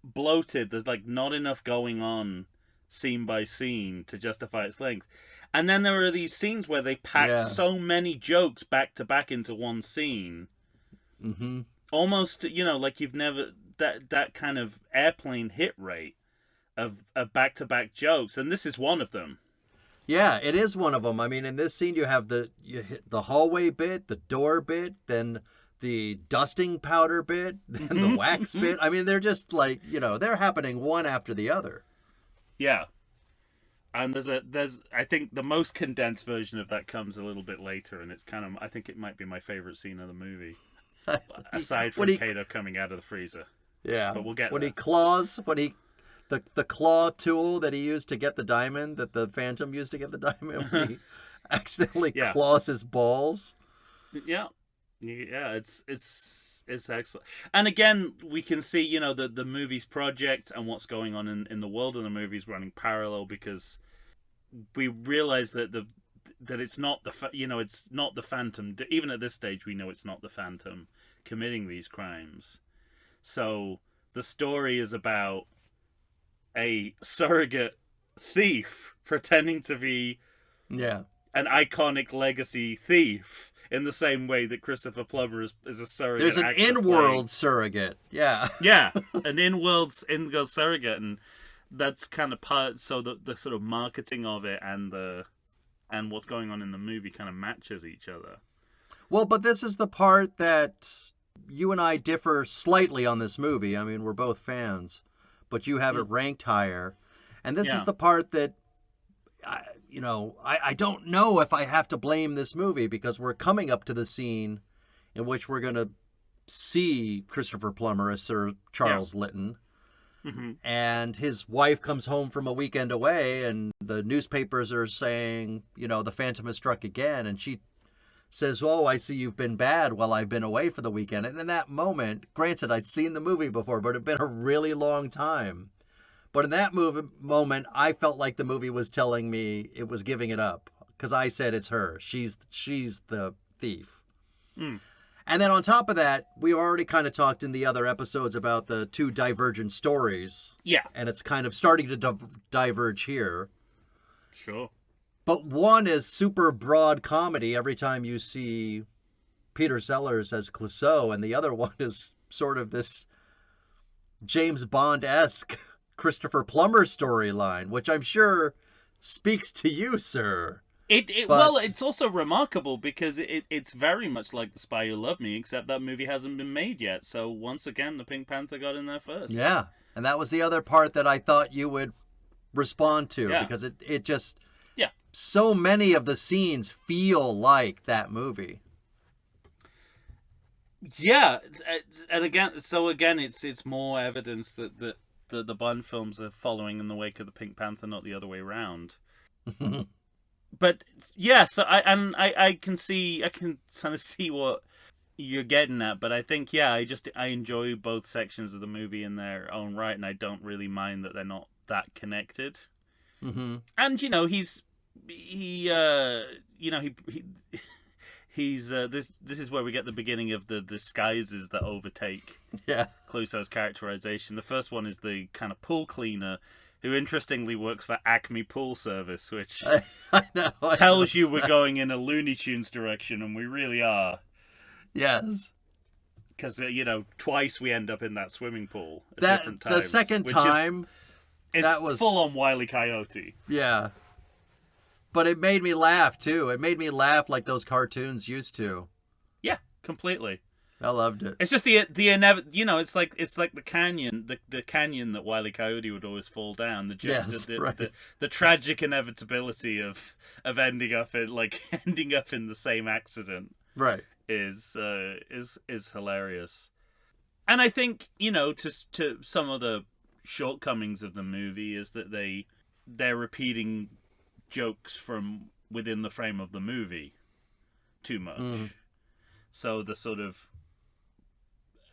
bloated. There's like not enough going on scene by scene to justify its length. And then there are these scenes where they pack so many jokes back to back into one scene. Mm-hmm. Almost, like you've never that kind of airplane hit rate of back to back jokes, and this is one of them. Yeah, it is one of them. I mean, in this scene, you have the hallway bit, the door bit, then the dusting powder bit, then the wax bit. I mean, they're just like, they're happening one after the other. Yeah. And there's I think the most condensed version of that comes a little bit later, and it's I think it might be my favorite scene of the movie. Aside from Kato coming out of the freezer. Yeah. But we'll get when there. He claws, the claw tool that he used to get the diamond, that the Phantom used to get the diamond, when he accidentally claws his balls. Yeah. Yeah, it's excellent. And again, we can see, the movie's project and what's going on in the world of the movies running parallel, because we realize that it's not it's not the Phantom. Even at this stage, we know it's not the Phantom committing these crimes. So the story is about a surrogate thief pretending to be an iconic legacy thief, in the same way that Christopher Plummer is a surrogate. There's an in-world surrogate. Yeah. Yeah, an in-world surrogate, and that's kind of part. So the sort of marketing of it and what's going on in the movie kind of matches each other. Well, but this is the part that you and I differ slightly on this movie. I mean, we're both fans, but you have it ranked higher. And this is the part that, I don't know if I have to blame this movie, because we're coming up to the scene in which we're going to see Christopher Plummer as Sir Charles Lytton. Mm-hmm. And his wife comes home from a weekend away, and the newspapers are saying, the Phantom has struck again. And she says, "Oh, I see you've been bad while I've been away for the weekend." And in that moment, granted, I'd seen the movie before, but it had been a really long time. But in that moment, I felt like the movie was telling me it was giving it up, because I said it's her. She's the thief. Mm. And then on top of that, we already kind of talked in the other episodes about the two divergent stories. Yeah. And it's kind of starting to diverge here. Sure. But one is super broad comedy every time you see Peter Sellers as Clouseau, and the other one is sort of this James Bond-esque Christopher Plummer storyline, which I'm sure speaks to you, sir. Well, it's also remarkable because it's very much like The Spy Who Loved Me, except that movie hasn't been made yet. So once again, the Pink Panther got in there first. Yeah, and that was the other part that I thought you would respond to, because it just... Yeah. So many of the scenes feel like that movie. Yeah, and again, it's more evidence that the Bond films are following in the wake of the Pink Panther, not the other way around. But yeah, so I can kind of see what you're getting at, but I think I enjoy both sections of the movie in their own right, and I don't really mind that they're not that connected. Mm-hmm. And this is where we get the beginning of the disguises that overtake Clouseau's characterization. The first one is the kind of pool cleaner, who interestingly works for Acme Pool Service, which tells you we're going in a Looney Tunes direction, and we really are. Yes. Because, twice we end up in that swimming pool at different times. The second time, that was full-on Wile E. Coyote. Yeah. But it made me laugh, too. It made me laugh like those cartoons used to. Yeah, completely. I loved it. It's just the it's like the canyon that Wile E. Coyote would always fall down. The tragic inevitability of ending up in the same accident. Right. Is hilarious. And I think, to some of the shortcomings of the movie is that they're repeating jokes from within the frame of the movie too much. Mm. So the sort of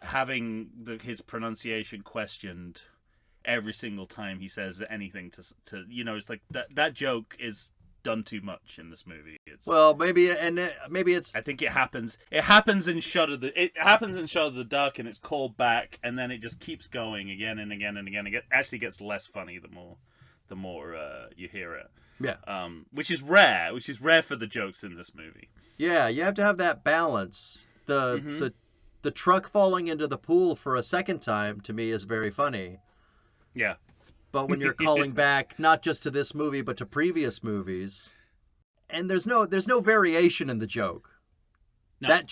having his pronunciation questioned every single time he says anything to it's like that joke is done too much in this movie. Well, maybe it's. I think it happens. It happens in Shot of the Duck, and it's called back, and then it just keeps going again and again and again. It actually gets less funny the more you hear it. Yeah. Which is rare. Which is rare for the jokes in this movie. Yeah, you have to have that balance. The truck falling into the pool for a second time to me is very funny. Yeah. But when you're calling back not just to this movie but to previous movies, and there's no variation in the joke. No. That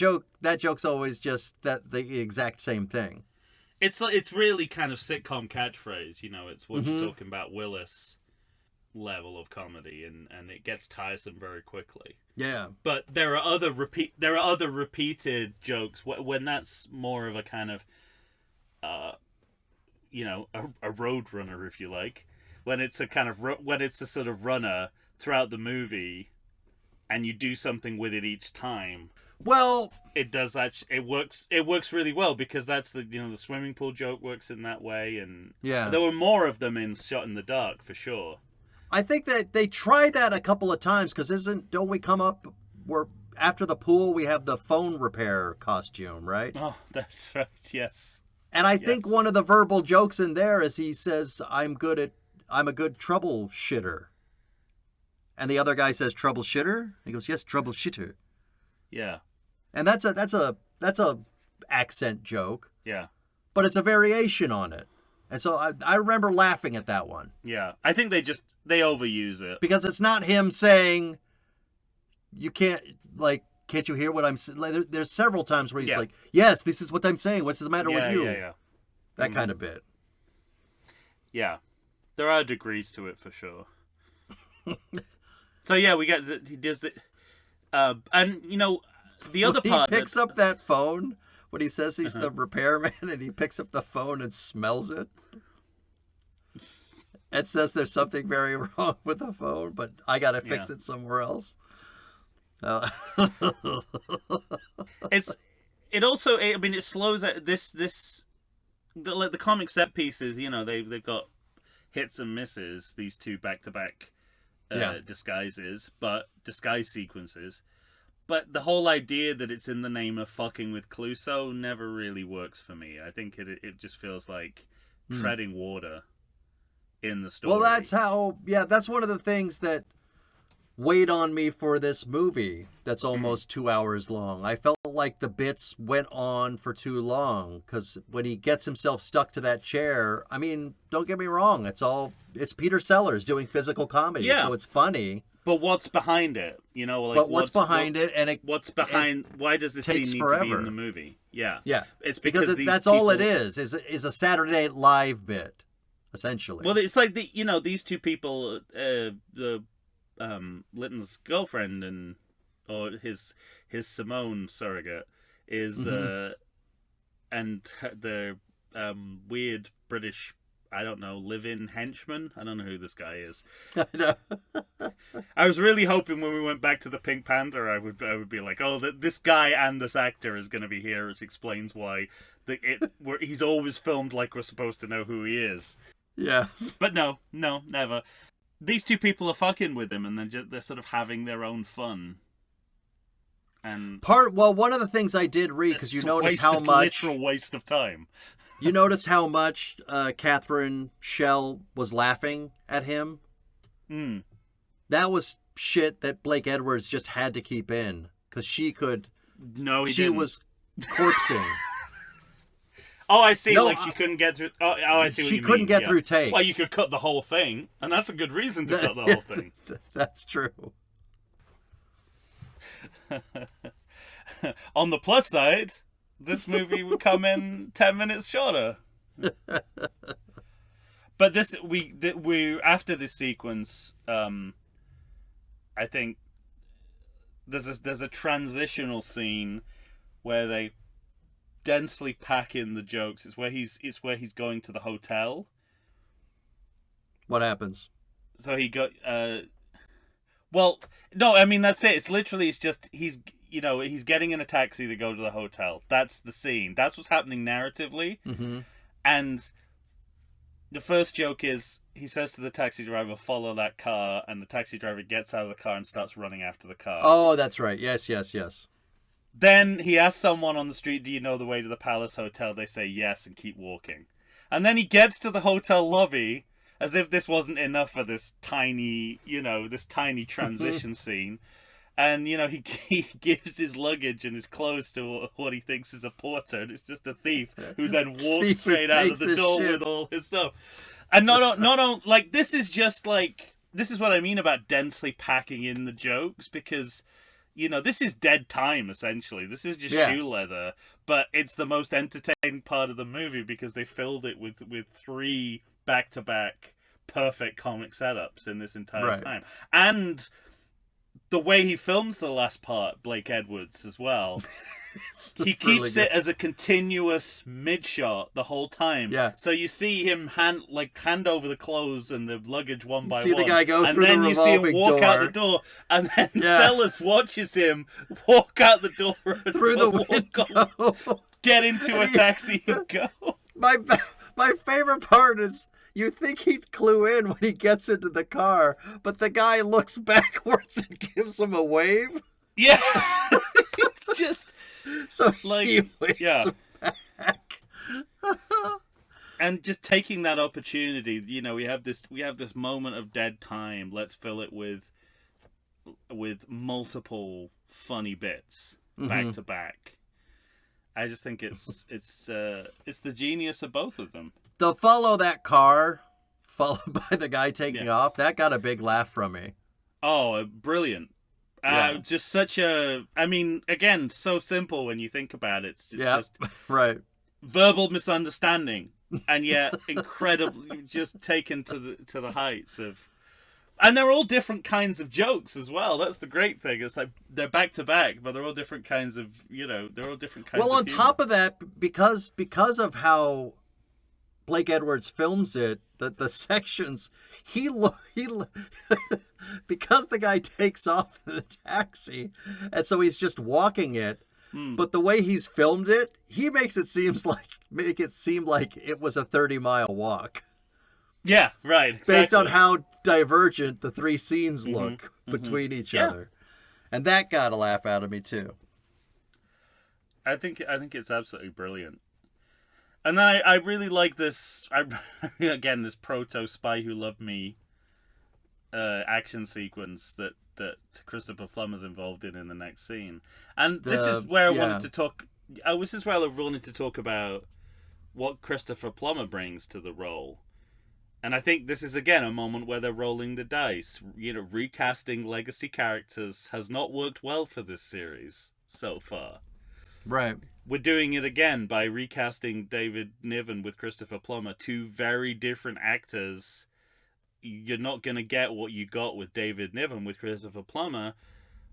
joke's always just the exact same thing. It's really kind of sitcom catchphrase, it's what you're talking about, Willis level of comedy, and it gets tiresome very quickly. Yeah. But there are other repeated jokes when that's more of a kind of a road runner, if you like, when it's a sort of runner throughout the movie, and you do something with it each time. Well, it does actually. It works really well, because that's the swimming pool joke works in that way, and there were more of them in Shot in the Dark for sure. I think that they tried that a couple of times, because don't we come up where after the pool we have the phone repair costume, right? Oh, that's right. Yes. And I think one of the verbal jokes in there is he says, I'm a good troubleshitter. And the other guy says, troubleshitter? He goes, yes, troubleshitter. Yeah. And that's a accent joke. Yeah. But it's a variation on it. And so I remember laughing at that one. Yeah. I think they overuse it. Because it's not him saying, can't you hear what I'm saying? Like, there's several times where he's like, yes, this is what I'm saying. What's the matter with you? Yeah. That kind of bit. Yeah. There are degrees to it for sure. So yeah, he does it. And the other part. He picks up that phone when he says he's the repairman, and he picks up the phone and smells it. It says there's something very wrong with the phone, but I got to fix it somewhere else. It slows out the comic set pieces, they've got hits and misses, these two back-to-back disguise sequences, but the whole idea that it's in the name of fucking with Clouseau never really works for me. I think it just feels like treading water in the story. Well, that's one of the things that weighed on me for this movie that's almost 2 hours long. I felt like the bits went on for too long, because when he gets himself stuck to that chair, I mean, don't get me wrong, it's Peter Sellers doing physical comedy, so it's funny. But what's behind it? What's behind it, and what's behind? Why does this scene need to be in the movie? Yeah, it's because that's all it is a Saturday Night Live bit, essentially. Well, it's like these two people, Litton's girlfriend or his Simone surrogate is and the weird British, I don't know, live-in henchman. I don't know who this guy is. I was really hoping when we went back to the Pink Panther, I would be like, oh, this guy and this actor is going to be here, which explains why he's always filmed like we're supposed to know who he is. Yes, but no, never. These two people are fucking with him, and they're sort of having their own fun. And one of the things I did read, because you noticed how much literal waste of time. You noticed how much Catherine Schell was laughing at him. That was shit that Blake Edwards just had to keep in, because she could. No, he she didn't. Was corpsing. Oh, I see. No, she couldn't get through. Oh, I see. What she you couldn't mean. get through takes. Well, you could cut the whole thing, and that's a good reason to cut the whole thing. That's true. On the plus side, this movie would come in 10 minutes shorter. But we after this sequence, I think there's a transitional scene where they densely pack in the jokes. It's where he's going to the hotel. What happens? So he got well, no, I mean that's it. It's just he's getting in a taxi to go to the hotel. That's the scene. That's what's happening narratively. And the first joke is he says to the taxi driver, "Follow that car," and the taxi driver gets out of the car and starts running after the car. Oh, that's right. Yes, yes, yes. Then he asks someone on the street, "Do you know the way to the Palace Hotel?" They say yes and keep walking. And then he gets to the hotel lobby, as if this wasn't enough for this tiny transition scene. And, he gives his luggage and his clothes to what he thinks is a porter, and it's just a thief who then walks straight out of the door with all his stuff. And not this is just this is what I mean about densely packing in the jokes, because, this is dead time, essentially. This is just shoe leather, but it's the most entertaining part of the movie because they filled it with 3 back-to-back perfect comic setups in this entire time. And the way he films the last part, Blake Edwards, as well, he keeps it as a continuous mid-shot the whole time. Yeah. So you see him hand over the clothes and the luggage one by one. See the guy go through the revolving door. And then you see him walk out the door. And then Sellers watches him walk out the door. Through the window. Get into a taxi and go. My favorite part is, you think he'd clue in when he gets into the car, but the guy looks backwards and gives him a wave. Yeah. It's just so he waves back. And just taking that opportunity, we have this moment of dead time. Let's fill it with multiple funny bits back to back. I just think it's the genius of both of them. The follow that car, followed by the guy taking off, that got a big laugh from me. Oh, brilliant. Just such again, so simple when you think about it. It's just right. Verbal misunderstanding, and yet incredibly just taken to the heights of. And they're all different kinds of jokes as well. That's the great thing. It's like they're back to back, but they're all different kinds of, they're all different kinds of Well, on humor. top of that, because of how Blake Edwards films it, the sections, because the guy takes off in the taxi, and so he's just walking it. But the way he's filmed it, he makes it seem like it was a 30-mile walk. Yeah, right. Exactly. Based on how divergent the 3 scenes look between each other. And that got a laugh out of me too. I think it's absolutely brilliant. And then I really like this, again, this proto Spy Who Loved Me action sequence that Christopher Plummer's involved in the next scene. And this is where I wanted to talk. This is where I wanted to talk about what Christopher Plummer brings to the role. And I think this is, again, a moment where they're rolling the dice. Recasting legacy characters has not worked well for this series so far. Right. We're doing it again by recasting David Niven with Christopher Plummer, 2 very different actors. You're not going to get what you got with David Niven with Christopher Plummer,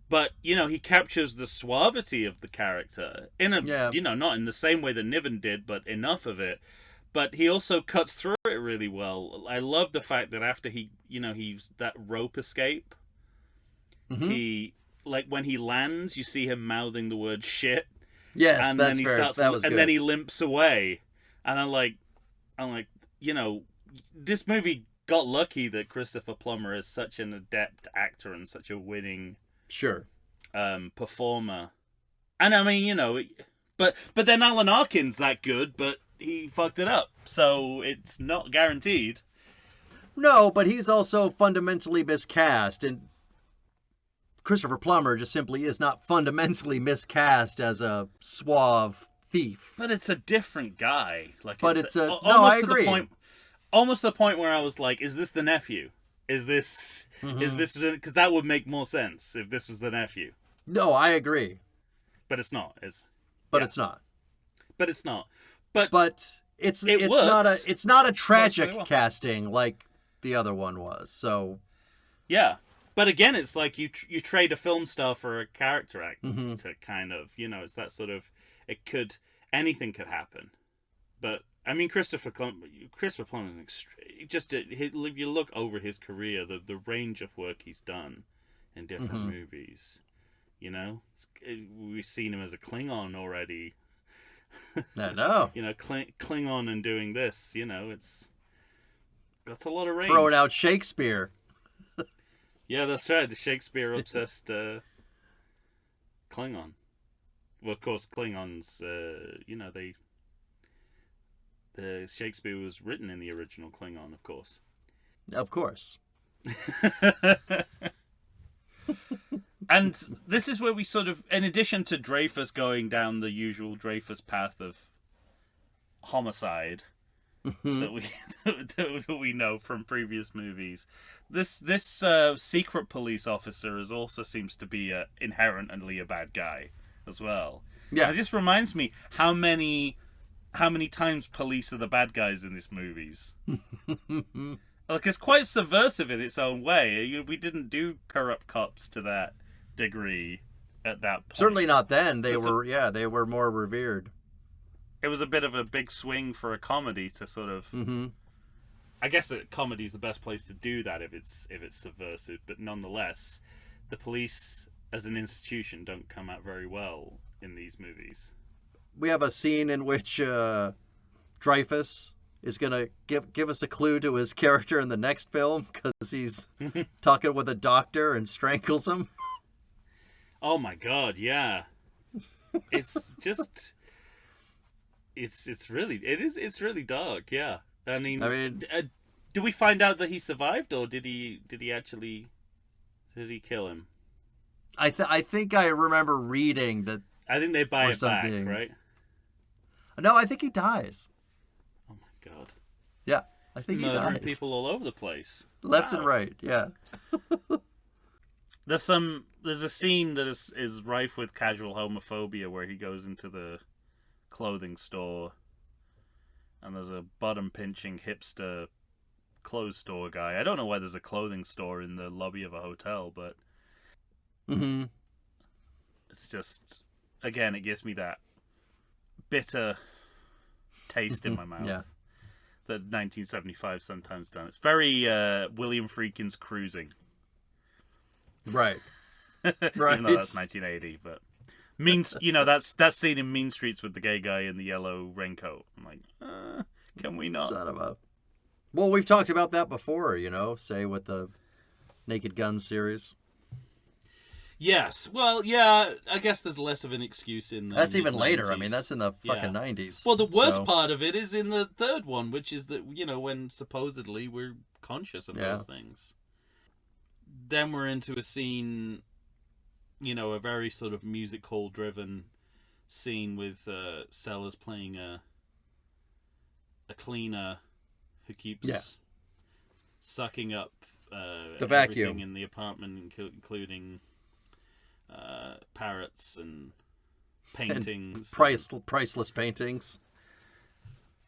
but, he captures the suavity of the character in a, not in the same way that Niven did, but enough of it. But he also cuts through it really well. I love the fact that after he's that rope escape, he, when he lands, you see him mouthing the word shit. Yes, and that's then that was good. And then he limps away. And I'm like, this movie got lucky that Christopher Plummer is such an adept actor and such a winning performer. And I mean, but then Alan Arkin's that good, but he fucked it up, so it's not guaranteed. No, but he's also fundamentally miscast, and Christopher Plummer just simply is not fundamentally miscast as a suave thief. But it's a different guy. I agree. Almost to the point where I was like, is this the nephew? Is this because that would make more sense if this was the nephew. No, I agree. But it's not. It's not. But it's not. But it's not a tragic casting like the other one was. So yeah, but again, it's like you trade a film star for a character actor to kind of it's that sort of anything could happen. But I mean, Christopher Plummer, just if you look over his career, the range of work he's done in different movies, we've seen him as a Klingon already. I know. Klingon and doing this, it's That's a lot of range. Throwing out Shakespeare. Yeah, that's right. The Shakespeare-obsessed Klingon. Well, of course, Klingons, the Shakespeare was written in the original Klingon, of course. Of course. And this is where we sort of, in addition to Dreyfus going down the usual Dreyfus path of homicide that we know from previous movies, this secret police officer also seems to be inherently a bad guy as well. Yeah, and it just reminds me how many times police are the bad guys in these movies. Like, it's quite subversive in its own way. We didn't do corrupt cops to that degree at that point. Certainly not then. They were more revered. It was a bit of a big swing for a comedy to sort of. Mm-hmm. I guess that comedy is the best place to do that if it's subversive, but nonetheless, the police as an institution don't come out very well in these movies. We have a scene in which Dreyfus is going to give us a clue to his character in the next film because he's talking with a doctor and strangles him. Oh my god, yeah. It's just it's really dark, yeah. I mean do we find out that he survived, or did he kill him? I think I remember reading that. I think they buy it back, right? No, I think he dies. Oh my god. Yeah, I think he dies. People all over the place, left and right. Yeah. There's a scene that is rife with casual homophobia where he goes into the clothing store and there's a bottom pinching hipster clothes store guy. I don't know why there's a clothing store in the lobby of a hotel, but it's just, again, it gives me that bitter taste in my mouth. Yeah. That 1975 sometimes done. It's very William Friedkin's Cruising. Right. Right. Even though that's 1980, but that's scene in Mean Streets with the gay guy in the yellow raincoat. I'm like, can we not? Son of a... Well, we've talked about that before, say with the Naked Gun series. Yes. Well, yeah, I guess there's less of an excuse in the That's even 90s. later. I mean, that's in the fucking 90s. Well, the worst part of it is in the third one, which is that, when supposedly we're conscious of those things. Then we're into a scene, a very sort of music hall driven scene with Sellers playing a cleaner who keeps sucking up the vacuum everything in the apartment, including parrots and paintings, and priceless paintings.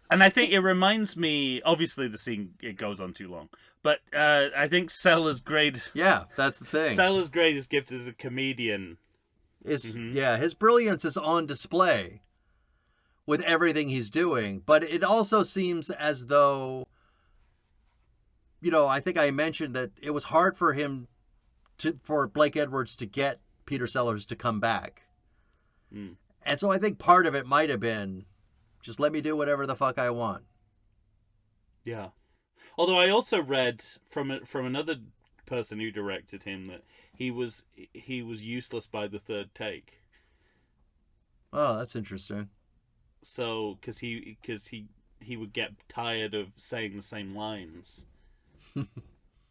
And I think it reminds me, obviously the scene, it goes on too long, but I think Sellers' Yeah, that's the thing. Sellers' greatest gift as a comedian is, his brilliance is on display with everything he's doing, but it also seems as though, I think I mentioned that it was hard for him for Blake Edwards to get Peter Sellers to come back. And so I think part of it might have been, just let me do whatever the fuck I want. Yeah. Although I also read from another person who directed him that he was useless by the third take. Oh, that's interesting. So, because he would get tired of saying the same lines.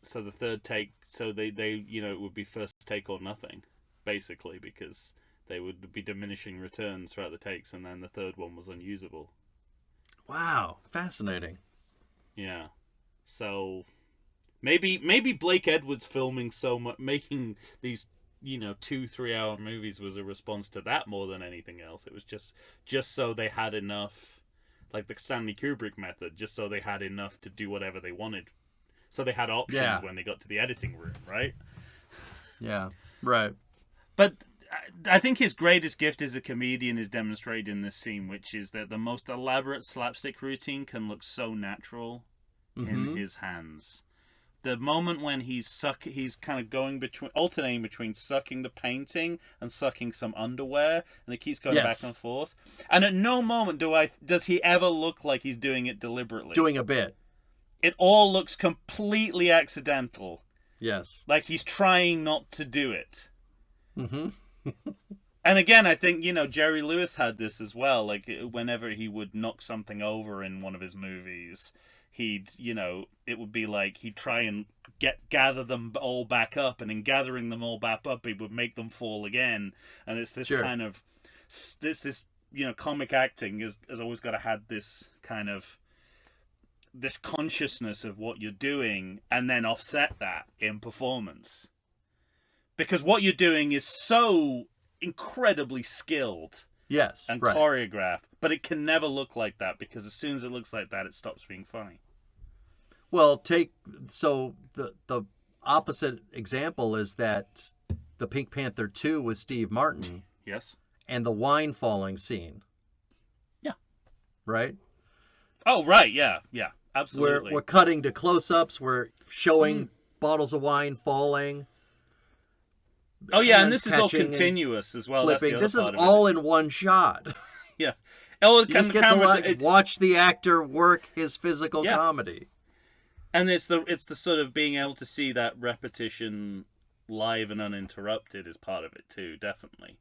So the third take, they it would be first take or nothing, basically, because they would be diminishing returns throughout the takes, and then the third one was unusable. Wow, fascinating. Yeah. So maybe Blake Edwards filming so much, making these 2-3 hour movies was a response to that more than anything else. It was just so they had enough, like the Stanley Kubrick method, just so they had enough to do whatever they wanted. So they had options when they got to the editing room, right? Yeah, right. But I think his greatest gift as a comedian is demonstrated in this scene, which is that the most elaborate slapstick routine can look so natural in his hands. The moment when he's kind of alternating between sucking the painting and sucking some underwear, and it keeps going back and forth. And at no moment does he ever look like he's doing it deliberately. Doing a bit. it all looks completely accidental. Yes. Like he's trying not to do it. Mm-hmm. And again, I think, Jerry Lewis had this as well. Like, whenever he would knock something over in one of his movies, he'd, it would be like he'd try and gather them all back up, and in gathering them all back up, he would make them fall again. And it's this kind of, this comic acting has always got to have this kind of, this consciousness of what you're doing, and then offset that in performance. Because what you're doing is so incredibly skilled, and choreographed, but it can never look like that, because as soon as it looks like that, it stops being funny. Well, the opposite example is that the Pink Panther 2 with Steve Martin. Yes. And the wine falling scene. Yeah. Right? Oh, right, yeah, absolutely. We're cutting to close-ups, we're showing bottles of wine falling. Oh yeah, and this is all continuous as well. Flipping. This is all in one shot. Yeah. You just get to watch the actor work his physical comedy. And it's the sort of being able to see that repetition live and uninterrupted is part of it too, definitely.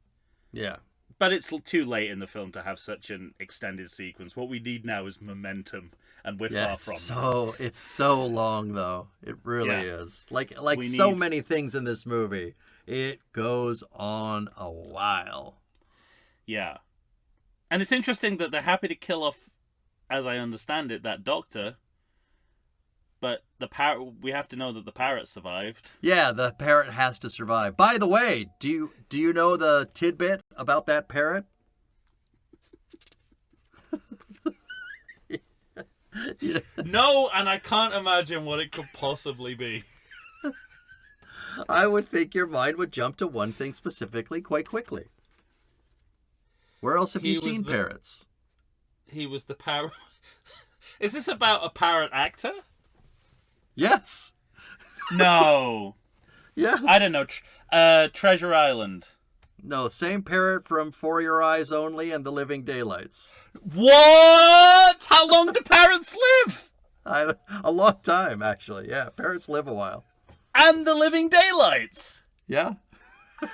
Yeah. But it's too late in the film to have such an extended sequence. What we need now is momentum, and we're far from that. It's so long though. It really is. Like so many things in this movie. It goes on a while. Yeah. And it's interesting that they're happy to kill off, as I understand it, that doctor. But the parrot, we have to know that the parrot survived. Yeah, the parrot has to survive. By the way, do you know the tidbit about that parrot? No, and I can't imagine what it could possibly be. I would think your mind would jump to one thing specifically quite quickly. Where else have you seen parrots? He was the parrot. Is this about a parrot actor? Yes. No. Yes. I don't know. Treasure Island. No, same parrot from For Your Eyes Only and The Living Daylights. What? How long do parrots live? A long time, actually. Yeah, parrots live a while. And The Living Daylights. Yeah.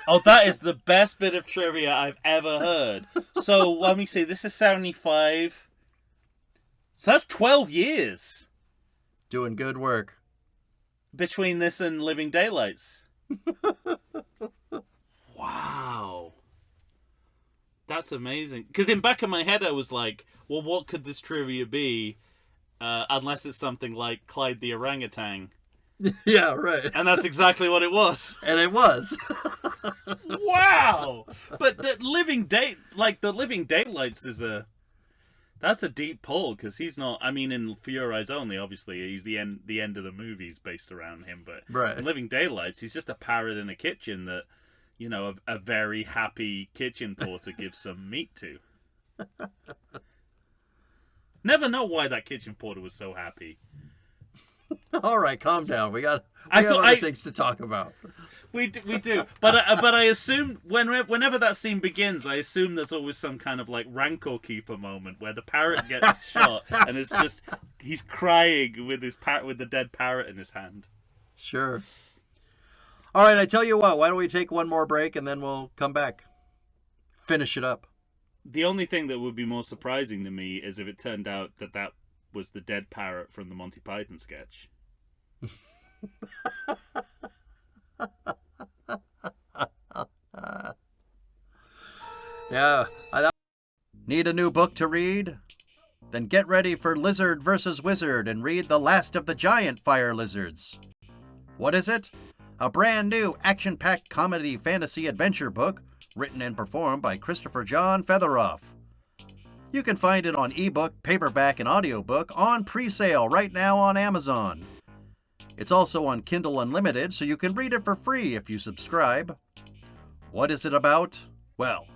Oh, that is the best bit of trivia I've ever heard. So, let me see. This is 75. So that's 12 years. Doing good work. Between this and Living Daylights. Wow. That's amazing. Because in back of my head, I was like, well, what could this trivia be? Unless it's something like Clyde the Orangutan. Yeah, right. And that's exactly what it was. And it was. Wow. But the Living Daylights is that's a deep pull, because he's not, I mean, in For Your Eyes Only, obviously, he's the end of the movie's based around him, but in Living Daylights, he's just a parrot in a kitchen that, a very happy kitchen porter gives some meat to. Never know why that kitchen porter was so happy. All right, calm down. We got other things to talk about. We do. But I assume whenever that scene begins, I assume there's always some kind of like Rancor Keeper moment where the parrot gets shot and it's just he's crying with the dead parrot in his hand. Sure. All right, I tell you what. Why don't we take one more break and then we'll come back, finish it up. The only thing that would be more surprising to me is if it turned out that was the dead parrot from the Monty Python sketch. Yeah. Need a new book to read? Then get ready for Lizard vs. Wizard and read The Last of the Giant Fire Lizards. What is it? A brand new action-packed comedy fantasy adventure book written and performed by Christopher John Featheroff. You can find it on ebook, paperback, and audiobook on pre-sale right now on Amazon. It's also on Kindle Unlimited, so you can read it for free if you subscribe. What is it about? Well,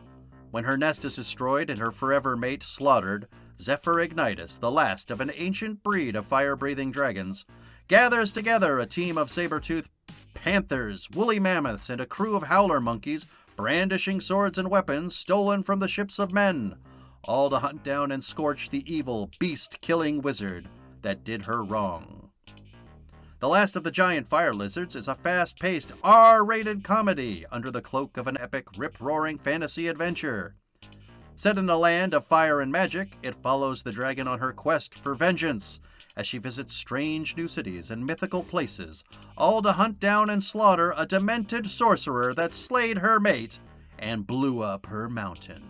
when her nest is destroyed and her forever mate slaughtered, Zephyr Ignitus, the last of an ancient breed of fire-breathing dragons, gathers together a team of saber-toothed panthers, woolly mammoths, and a crew of howler monkeys brandishing swords and weapons stolen from the ships of men, all to hunt down and scorch the evil, beast-killing wizard that did her wrong. The Last of the Giant Fire Lizards is a fast-paced, R-rated comedy under the cloak of an epic, rip-roaring fantasy adventure. Set in a land of fire and magic, it follows the dragon on her quest for vengeance as she visits strange new cities and mythical places, all to hunt down and slaughter a demented sorcerer that slayed her mate and blew up her mountain.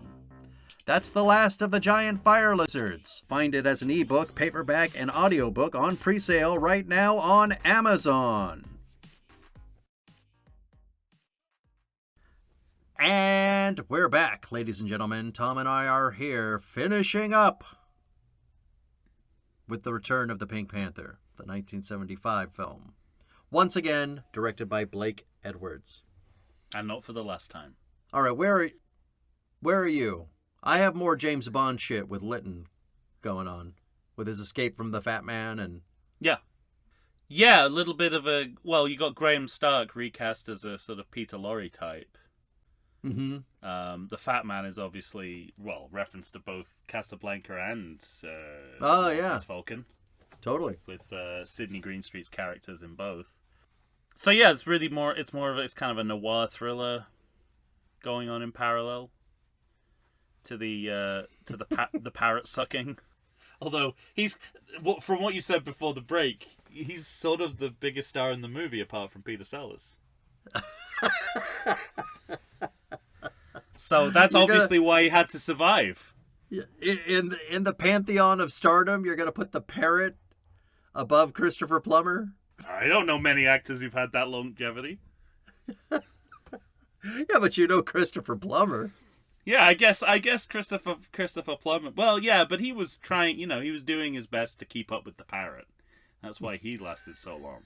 That's The Last of the Giant Fire Lizards. Find it as an ebook, paperback, and audiobook on pre-sale right now on Amazon. And we're back, ladies and gentlemen. Tom and I are here finishing up with the return of the Pink Panther, the 1975 film. Once again, directed by Blake Edwards. And not for the last time. All right, where are you? I have more James Bond shit with Lytton going on, with his escape from the Fat Man and... Yeah, a little bit of a... Well, you got Graham Stark recast as a sort of Peter Lorre type. Mm-hmm. The Fat Man is obviously, well, reference to both Casablanca and yeah, Falcon. Totally. With Sidney Greenstreet's characters in both. So yeah, it's really more... It's kind of a noir thriller going on in parallel to the the parrot sucking. Although from what you said before the break, he's sort of the biggest star in the movie apart from Peter Sellers. So that's obviously why he had to survive. In the pantheon of stardom, you're gonna put the parrot above Christopher Plummer? I don't know many actors who've had that longevity. Yeah, but you know Christopher Plummer. Yeah, I guess Christopher Plummer. Well, yeah, but he was trying, he was doing his best to keep up with the parrot. That's why he lasted so long.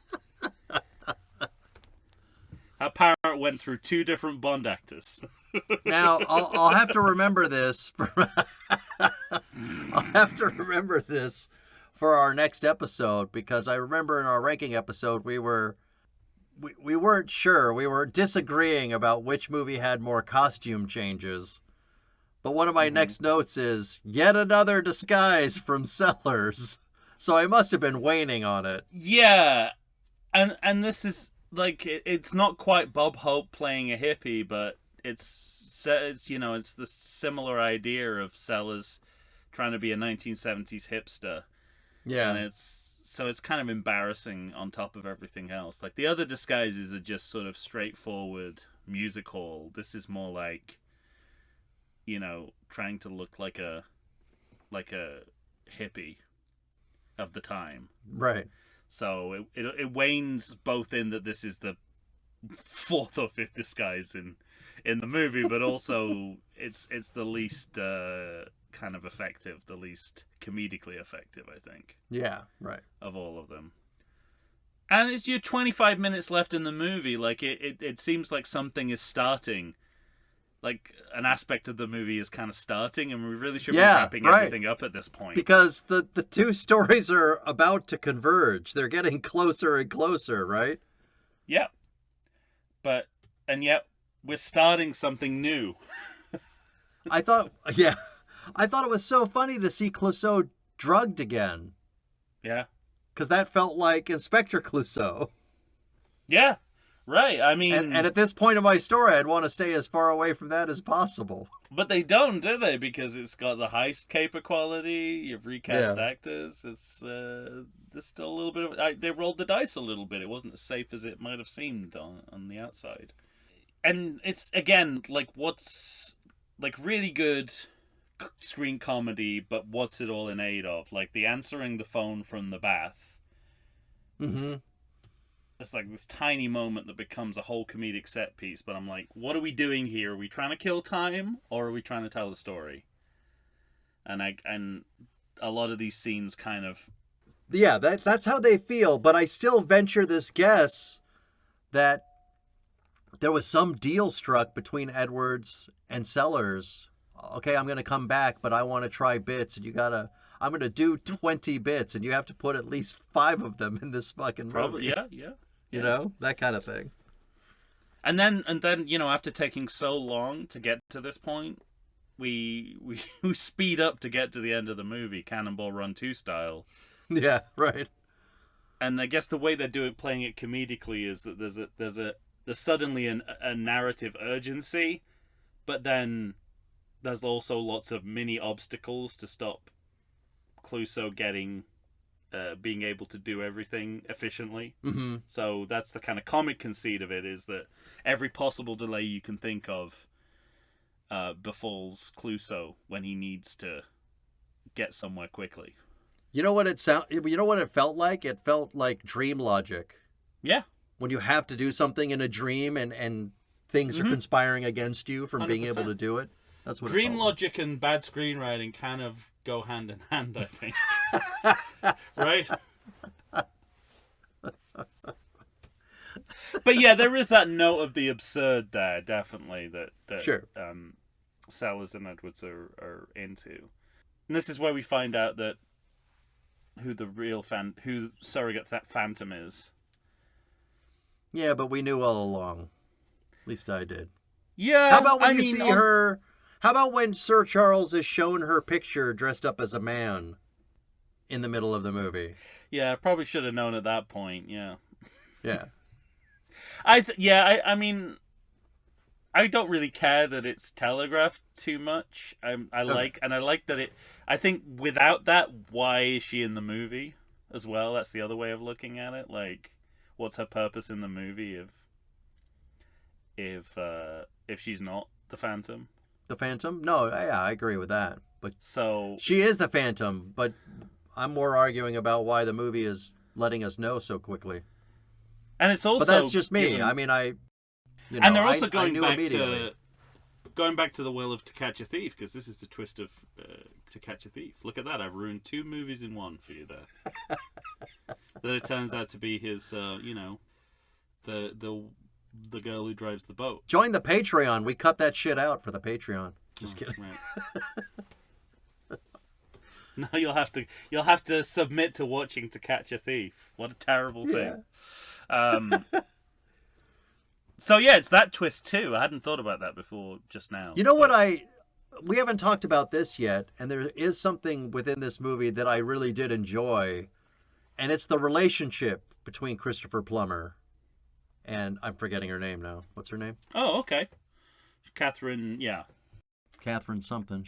That parrot went through 2 different Bond actors. Now, I'll have to remember this. I'll have to remember this for our next episode, because I remember in our ranking episode we weren't sure. We were disagreeing about which movie had more costume changes. But one of my next notes is, yet another disguise from Sellers. So I must have been waning on it. Yeah. And this is, like, it's not quite Bob Hope playing a hippie, but it's the similar idea of Sellers trying to be a 1970s hipster. Yeah. And it's kind of embarrassing on top of everything else. Like, the other disguises are just sort of straightforward music hall. This is more like, trying to look like a hippie of the time. Right. So it wanes both in that this is the 4th or 5th disguise in the movie, but also it's the least kind of effective, the least comedically effective, I think. Yeah, right. Of all of them. And it's your 25 minutes left in the movie. Like, it seems like something is starting. Like, an aspect of the movie is kind of starting, and we really should be wrapping everything up at this point. Because the 2 stories are about to converge. They're getting closer and closer, right? Yeah. And yet, we're starting something new. I thought it was so funny to see Clouseau drugged again. Yeah. Because that felt like Inspector Clouseau. Yeah. Right, I mean... And at this point in my story, I'd want to stay as far away from that as possible. But they don't, do they? Because it's got the heist caper quality, you've recast actors, there's still a little bit of... they rolled the dice a little bit. It wasn't as safe as it might have seemed on the outside. And it's, again, like, what's... Like, really good screen comedy, but what's it all in aid of? Like, the answering the phone from the bath. Mm-hmm. It's like this tiny moment that becomes a whole comedic set piece, but I'm like, what are we doing here? Are we trying to kill time, or are we trying to tell the story? And a lot of these scenes kind of... Yeah, that's how they feel, but I still venture this guess that there was some deal struck between Edwards and Sellers. Okay, I'm going to come back, but I want to try bits, and I'm going to do 20 bits, and you have to put at least 5 of them in this fucking movie. Probably, yeah. You know, that kind of thing. And then, after taking so long to get to this point, we speed up to get to the end of the movie, Cannonball Run 2 style. Yeah, right. And I guess the way they're playing it comedically is that there's suddenly a narrative urgency, but then there's also lots of mini obstacles to stop Clouseau being able to do everything efficiently. Mm-hmm. So that's the kind of comic conceit of it, is that every possible delay you can think of befalls Clouseau when he needs to get somewhere quickly. You know what it felt like? It felt like dream logic. Yeah. When you have to do something in a dream and things are conspiring against you from 100%. Being able to do it. That's what dream logic and bad screenwriting kind of go hand in hand, I think. Right? But yeah, there is that note of the absurd there, definitely, that sure. Sellers and Edwards are into. And this is where we find out that who surrogate that Phantom is. Yeah, but we knew all along. At least I did. Yeah. How about when you see her? How about when Sir Charles is shown her picture dressed up as a man in the middle of the movie? Yeah, I probably should have known at that point. Yeah. Yeah. I mean, I don't really care that it's telegraphed too much. I like that it. I think without that, why is she in the movie as well? That's the other way of looking at it. Like, what's her purpose in the movie if she's not the Phantom? The Phantom? No, yeah, I agree with that. But so she is the Phantom. But I'm more arguing about why the movie is letting us know so quickly. And it's also. But that's just me. I mean, and they're also going back to the will of To Catch a Thief, because this is the twist of To Catch a Thief. Look at that! I've ruined 2 movies in one for you there. That it turns out to be his, the girl who drives the boat. Join the Patreon. We cut that shit out for the Patreon. Just kidding. Right. No, you'll have to submit to watching To Catch a Thief. What a terrible thing. So yeah, it's that twist too. I hadn't thought about that before just now. You know what we haven't talked about this yet, and there is something within this movie that I really did enjoy, and it's the relationship between Christopher Plummer and I'm forgetting her name now. What's her name? Oh, okay. Catherine, yeah. Catherine something.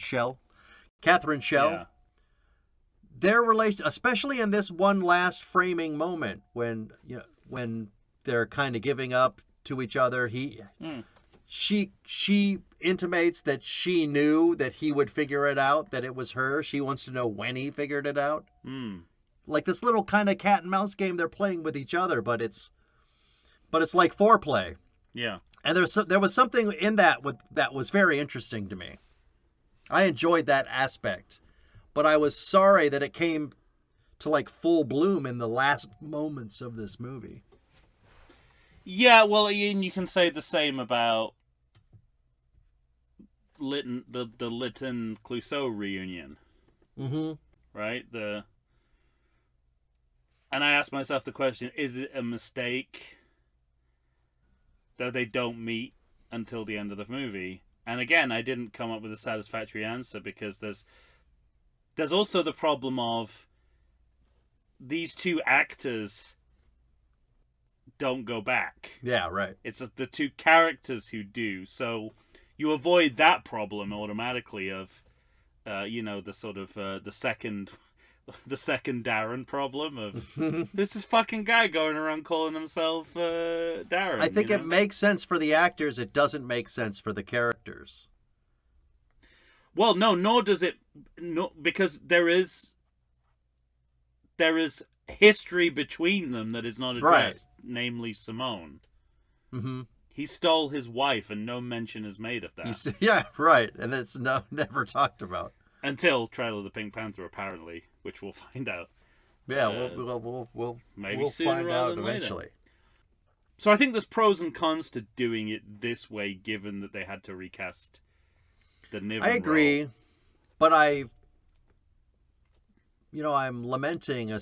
Catherine Schell. Yeah. Their relation, especially in this one last framing moment when they're kind of giving up to each other, she intimates that she knew that he would figure it out, that it was her. She wants to know when he figured it out. Like this little kind of cat and mouse game they're playing with each other, but it's like foreplay. Yeah. And there was something in that that was very interesting to me. I enjoyed that aspect, but I was sorry that it came to like full bloom in the last moments of this movie. Yeah, well, Ian, you can say the same about the Lytton Clouseau reunion. Mm-hmm. Right? And I asked myself the question, is it a mistake that they don't meet until the end of the movie? And again, I didn't come up with a satisfactory answer, because there's also the problem of these 2 actors don't go back. Yeah, right. It's the 2 characters who do. So you avoid that problem automatically of, the sort of the second Darren problem of who's this fucking guy going around calling himself Darren. I think it makes sense for the actors. It doesn't make sense for the characters. Well, no, nor does it. No, because there is history between them that is not addressed, right. Namely Simone. Mm-hmm. He stole his wife, and no mention is made of that. Yeah, right, and it's never talked about until Trail of the Pink Panther, apparently, which we'll find out. Yeah, we'll find out eventually. Later. So I think there's pros and cons to doing it this way, given that they had to recast the Niven I agree, role. But I'm lamenting a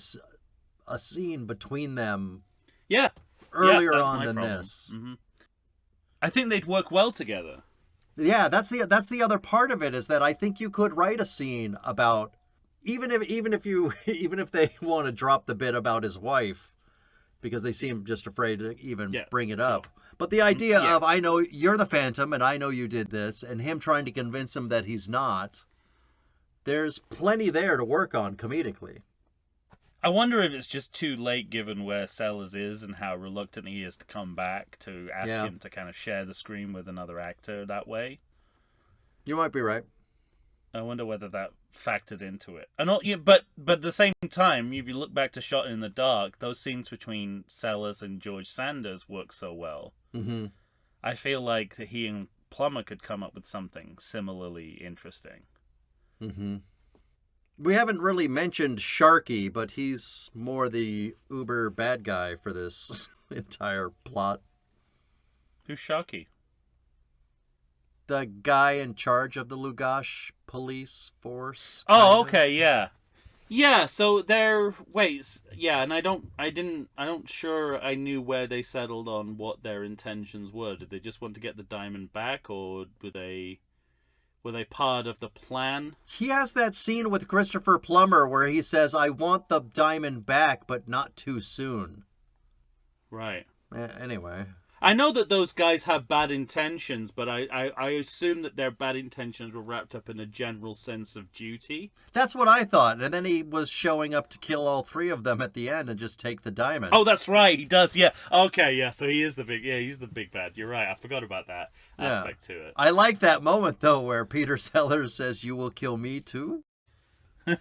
scene between them. Yeah. Earlier on than problem. This. Mm-hmm. I think they'd work well together. Yeah, that's the other part of it, is that I think you could write a scene about even if they want to drop the bit about his wife, because they seem just afraid to even bring it up. Sure. But the idea of, I know you're the Phantom and I know you did this, and him trying to convince him that he's not, there's plenty there to work on comedically. I wonder if it's just too late given where Sellers is and how reluctant he is to come back to ask him to kind of share the screen with another actor that way. You might be right. I wonder whether that factored into it. And but at the same time, if you look back to Shot in the Dark, those scenes between Sellers and George Sanders work so well. Mm-hmm. I feel like he and Plummer could come up with something similarly interesting. Mm-hmm. We haven't really mentioned Sharky, but he's more the uber bad guy for this entire plot. Who's Sharky? The guy in charge of the Lugash police force. Oh, okay, yeah. Yeah, so they're and I don't sure I knew where they settled on what their intentions were. Did they just want to get the diamond back, or were they part of the plan? He has that scene with Christopher Plummer where he says, "I want the diamond back, but not too soon." Right. Anyway. I know that those guys have bad intentions, but I assume that their bad intentions were wrapped up in a general sense of duty. That's what I thought. And then he was showing up to kill all three of them at the end and just take the diamond. Oh, that's right. He does, yeah. Okay, yeah. So he's the big bad. You're right. I forgot about that aspect to it. I like that moment, though, where Peter Sellers says, "You will kill me, too?" And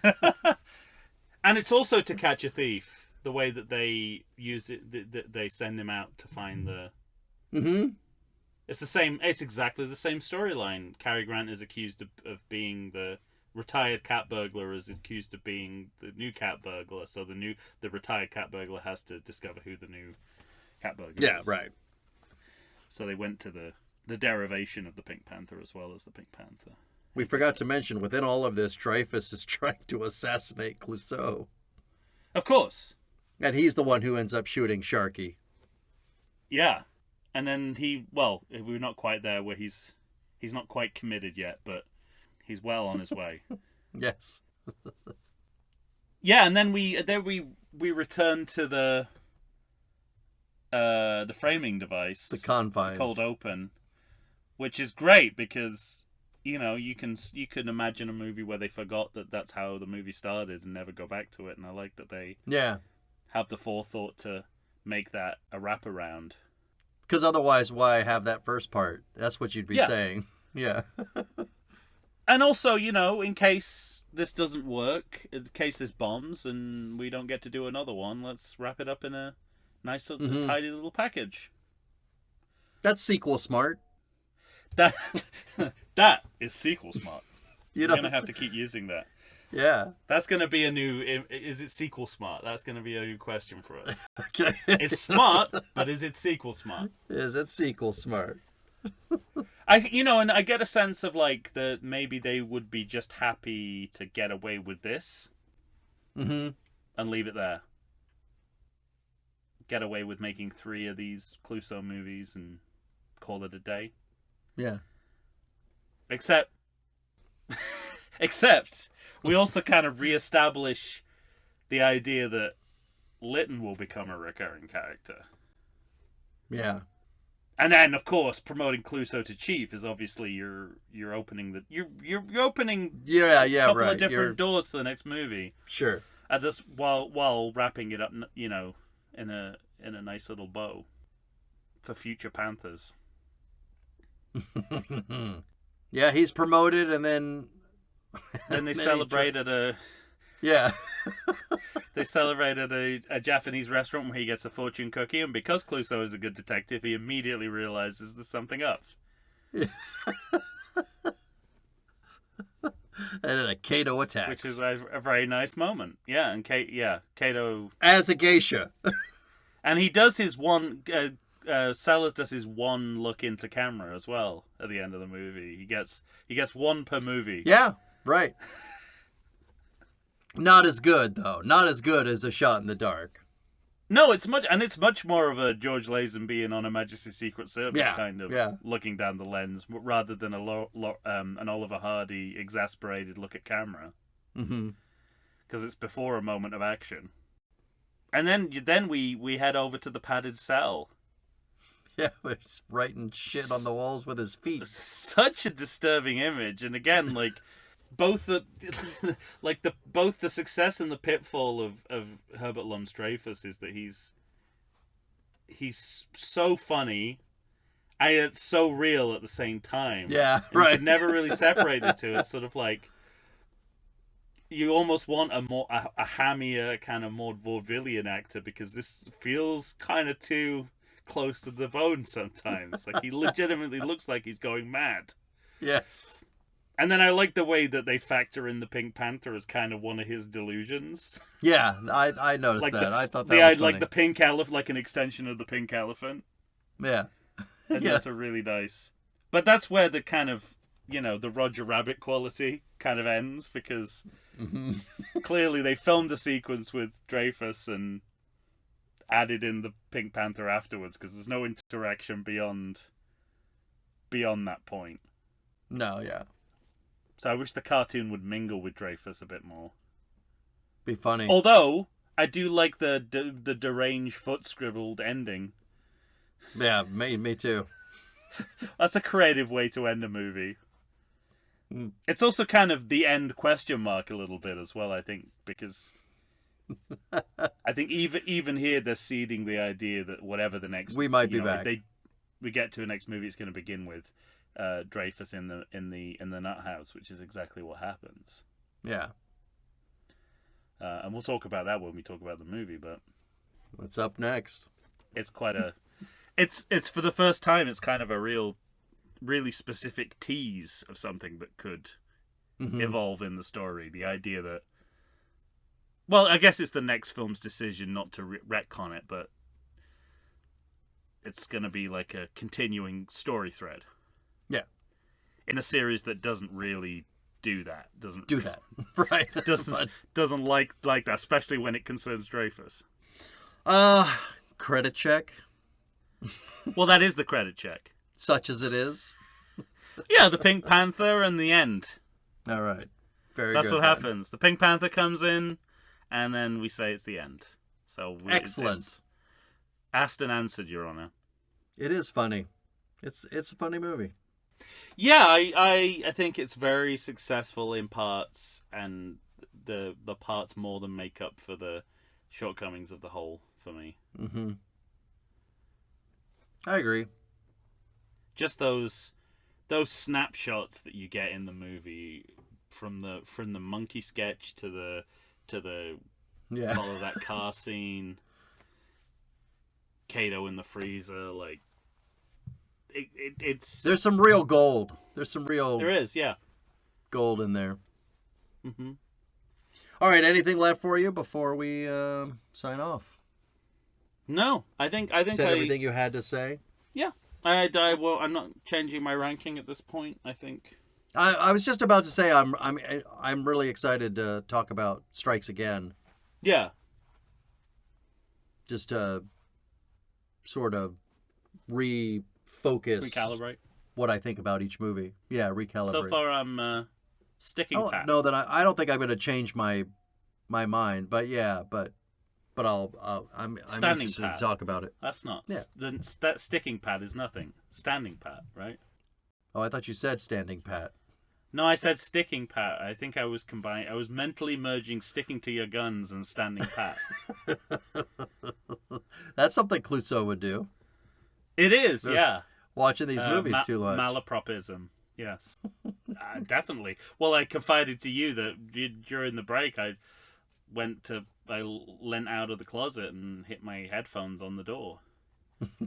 it's also to catch a thief, the way that they use it, they send him out to find the... Mm-hmm. It's exactly the same storyline. Cary Grant is accused of being the retired cat burglar, is accused of being the new cat burglar. So the retired cat burglar has to discover who the new cat burglar is. Yeah, right. So they went to the derivation of the Pink Panther as well as the Pink Panther. We forgot to mention, within all of this, Dreyfus is trying to assassinate Clouseau. Of course. And he's the one who ends up shooting Sharky. Yeah. And then we're not quite there where he's not quite committed yet, but he's well on his way. Yes. Yeah, and then we return to the framing device, the confines, the cold open, which is great because you can imagine a movie where they forgot that that's how the movie started and never go back to it, and I like that they have the forethought to make that a wraparound. Because otherwise, why have that first part? That's what you'd be saying. Yeah. And also, in case this doesn't work, in case this bombs and we don't get to do another one, let's wrap it up in a nice, tidy little package. That's sequel smart. That is sequel smart. You're going to have to keep using that. Yeah. That's going to be a new... Is it sequel smart? That's going to be a new question for us. Okay. It's smart, but is it sequel smart? Is it sequel smart? And I get a sense of, that maybe they would be just happy to get away with this. Mm-hmm. And leave it there. Get away with making 3 of these Clouseau movies and call it a day. Yeah. Except... we also kind of reestablish the idea that Lytton will become a recurring character. Yeah. And then, of course, promoting Clouseau to chief is obviously you're opening you're opening a couple of different doors to the next movie. Sure. At this while wrapping it up, in a nice little bow for future Panthers. Yeah, he's promoted, and then. Then they celebrated they celebrated a Japanese restaurant where he gets a fortune cookie, and because Clouseau is a good detective, he immediately realizes there's something up. Yeah. And then a Kato attacks. Which is a very nice moment. Yeah, and Kato... As a geisha. And he does his one... Sellers does his one look into camera as well at the end of the movie. He gets one per movie. Yeah, right. Not as good, though. Not as good as A Shot in the Dark. No, it's much more of a George Lazenby on a Majesty's Secret Service kind of looking down the lens, rather than an Oliver Hardy exasperated look at camera. Mm-hmm. Because it's before a moment of action. And then we head over to the padded cell. Yeah, he's writing shit on the walls with his feet. Such a disturbing image, and again, like both the both the success and the pitfall of Herbert Lum's Dreyfus is that he's so funny, and it's so real at the same time. Yeah, and right. You could never really separate the two. It's sort of like you almost want a hammier, kind of more vaudevillian actor, because this feels kind of too close to the bone sometimes. Like, he legitimately looks like he's going mad. Yes. And then I like the way that they factor in the Pink Panther as kind of one of his delusions. Yeah, I noticed like that. I thought that was funny. Like the pink elephant, like an extension of the pink elephant. Yeah. And yeah. That's a really nice. But that's where the kind of, the Roger Rabbit quality kind of ends, because clearly they filmed a sequence with Dreyfus and added in the Pink Panther afterwards, because there's no interaction beyond that point. No, yeah. So I wish the cartoon would mingle with Dreyfus a bit more. Be funny. Although I do like the deranged foot scribbled ending. Yeah, me too. That's a creative way to end a movie. It's also kind of the end question mark a little bit as well, I think, because I think even here they're seeding the idea that whatever the next we might be back. We get to a next movie, it's going to begin with Dreyfus in the nut house, which is exactly what happens. Yeah. And we'll talk about that when we talk about the movie. But what's up next? It's quite a. It's for the first time. It's kind of a really specific tease of something that could evolve in the story. The idea that. Well, I guess it's the next film's decision not to retcon it, but it's going to be like a continuing story thread. Yeah. In a series that doesn't really do that. Right. Doesn't like that, especially when it concerns Dreyfus. Credit check. Well, that is the credit check. Such as it is. Yeah, the Pink Panther and the end. All right. Very That's good. That's what happens. The Pink Panther comes in, and then we say it's the end. So excellent. Asked and answered, Your Honor. It is funny. It's a funny movie. Yeah, I think it's very successful in parts, and the parts more than make up for the shortcomings of the whole for me. Mm-hmm. I agree. Just those snapshots that you get in the movie from the monkey sketch to the follow that car scene, Kato in the freezer, like it's there's some real gold. There is, yeah, gold in there. Mm-hmm. All right, anything left for you before we sign off? No, I think said everything you had to say. Yeah, I'm not changing my ranking at this point. I think I was just about to say I'm really excited to talk about Strikes Again. Yeah, just to sort of refocus, recalibrate what I think about each movie. Yeah, recalibrate. So far, I'm sticking pat. No, that I don't think I'm going to change my mind. But yeah, but I'm interested to talk about it. That's not. Yeah. That sticking pat is nothing. Standing pat, right? Oh, I thought you said standing pat. No, I said sticking pat. I think I was combining. I was mentally merging sticking to your guns and standing pat. That's something Clouseau would do. It is, yeah. Watching these movies too much. Malapropism, yes. Definitely. Well, I confided to you that during the break, I leant out of the closet and hit my headphones on the door,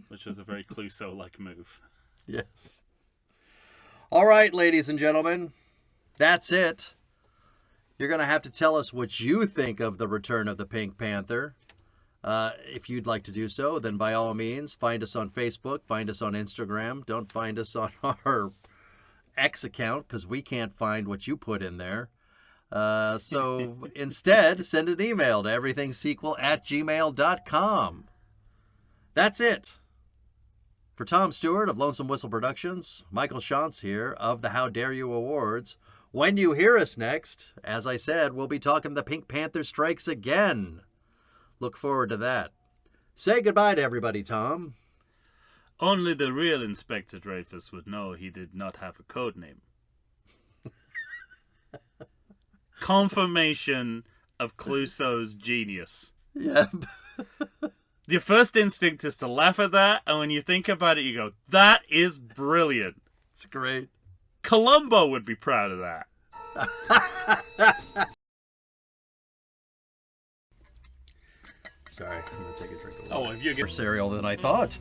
which was a very Clouseau-like move. Yes. All right, ladies and gentlemen, that's it. You're going to have to tell us what you think of the return of the Pink Panther. If you'd like to do so, then by all means, find us on Facebook, find us on Instagram. Don't find us on our X account, because we can't find what you put in there. So instead, send an email to everythingsequel@gmail.com. That's it. For Tom Stewart of Lonesome Whistle Productions, Michael Shantz here of the How Dare You Awards. When you hear us next, as I said, we'll be talking The Pink Panther Strikes Again. Look forward to that. Say goodbye to everybody, Tom. Only the real Inspector Dreyfus would know he did not have a code name. Confirmation of Clouseau's genius. Yeah. Your first instinct is to laugh at that, and when you think about it, you go, that is brilliant. It's great. Columbo would be proud of that. Sorry, I'm going to take a drink of Oh, if you get more cereal than I thought.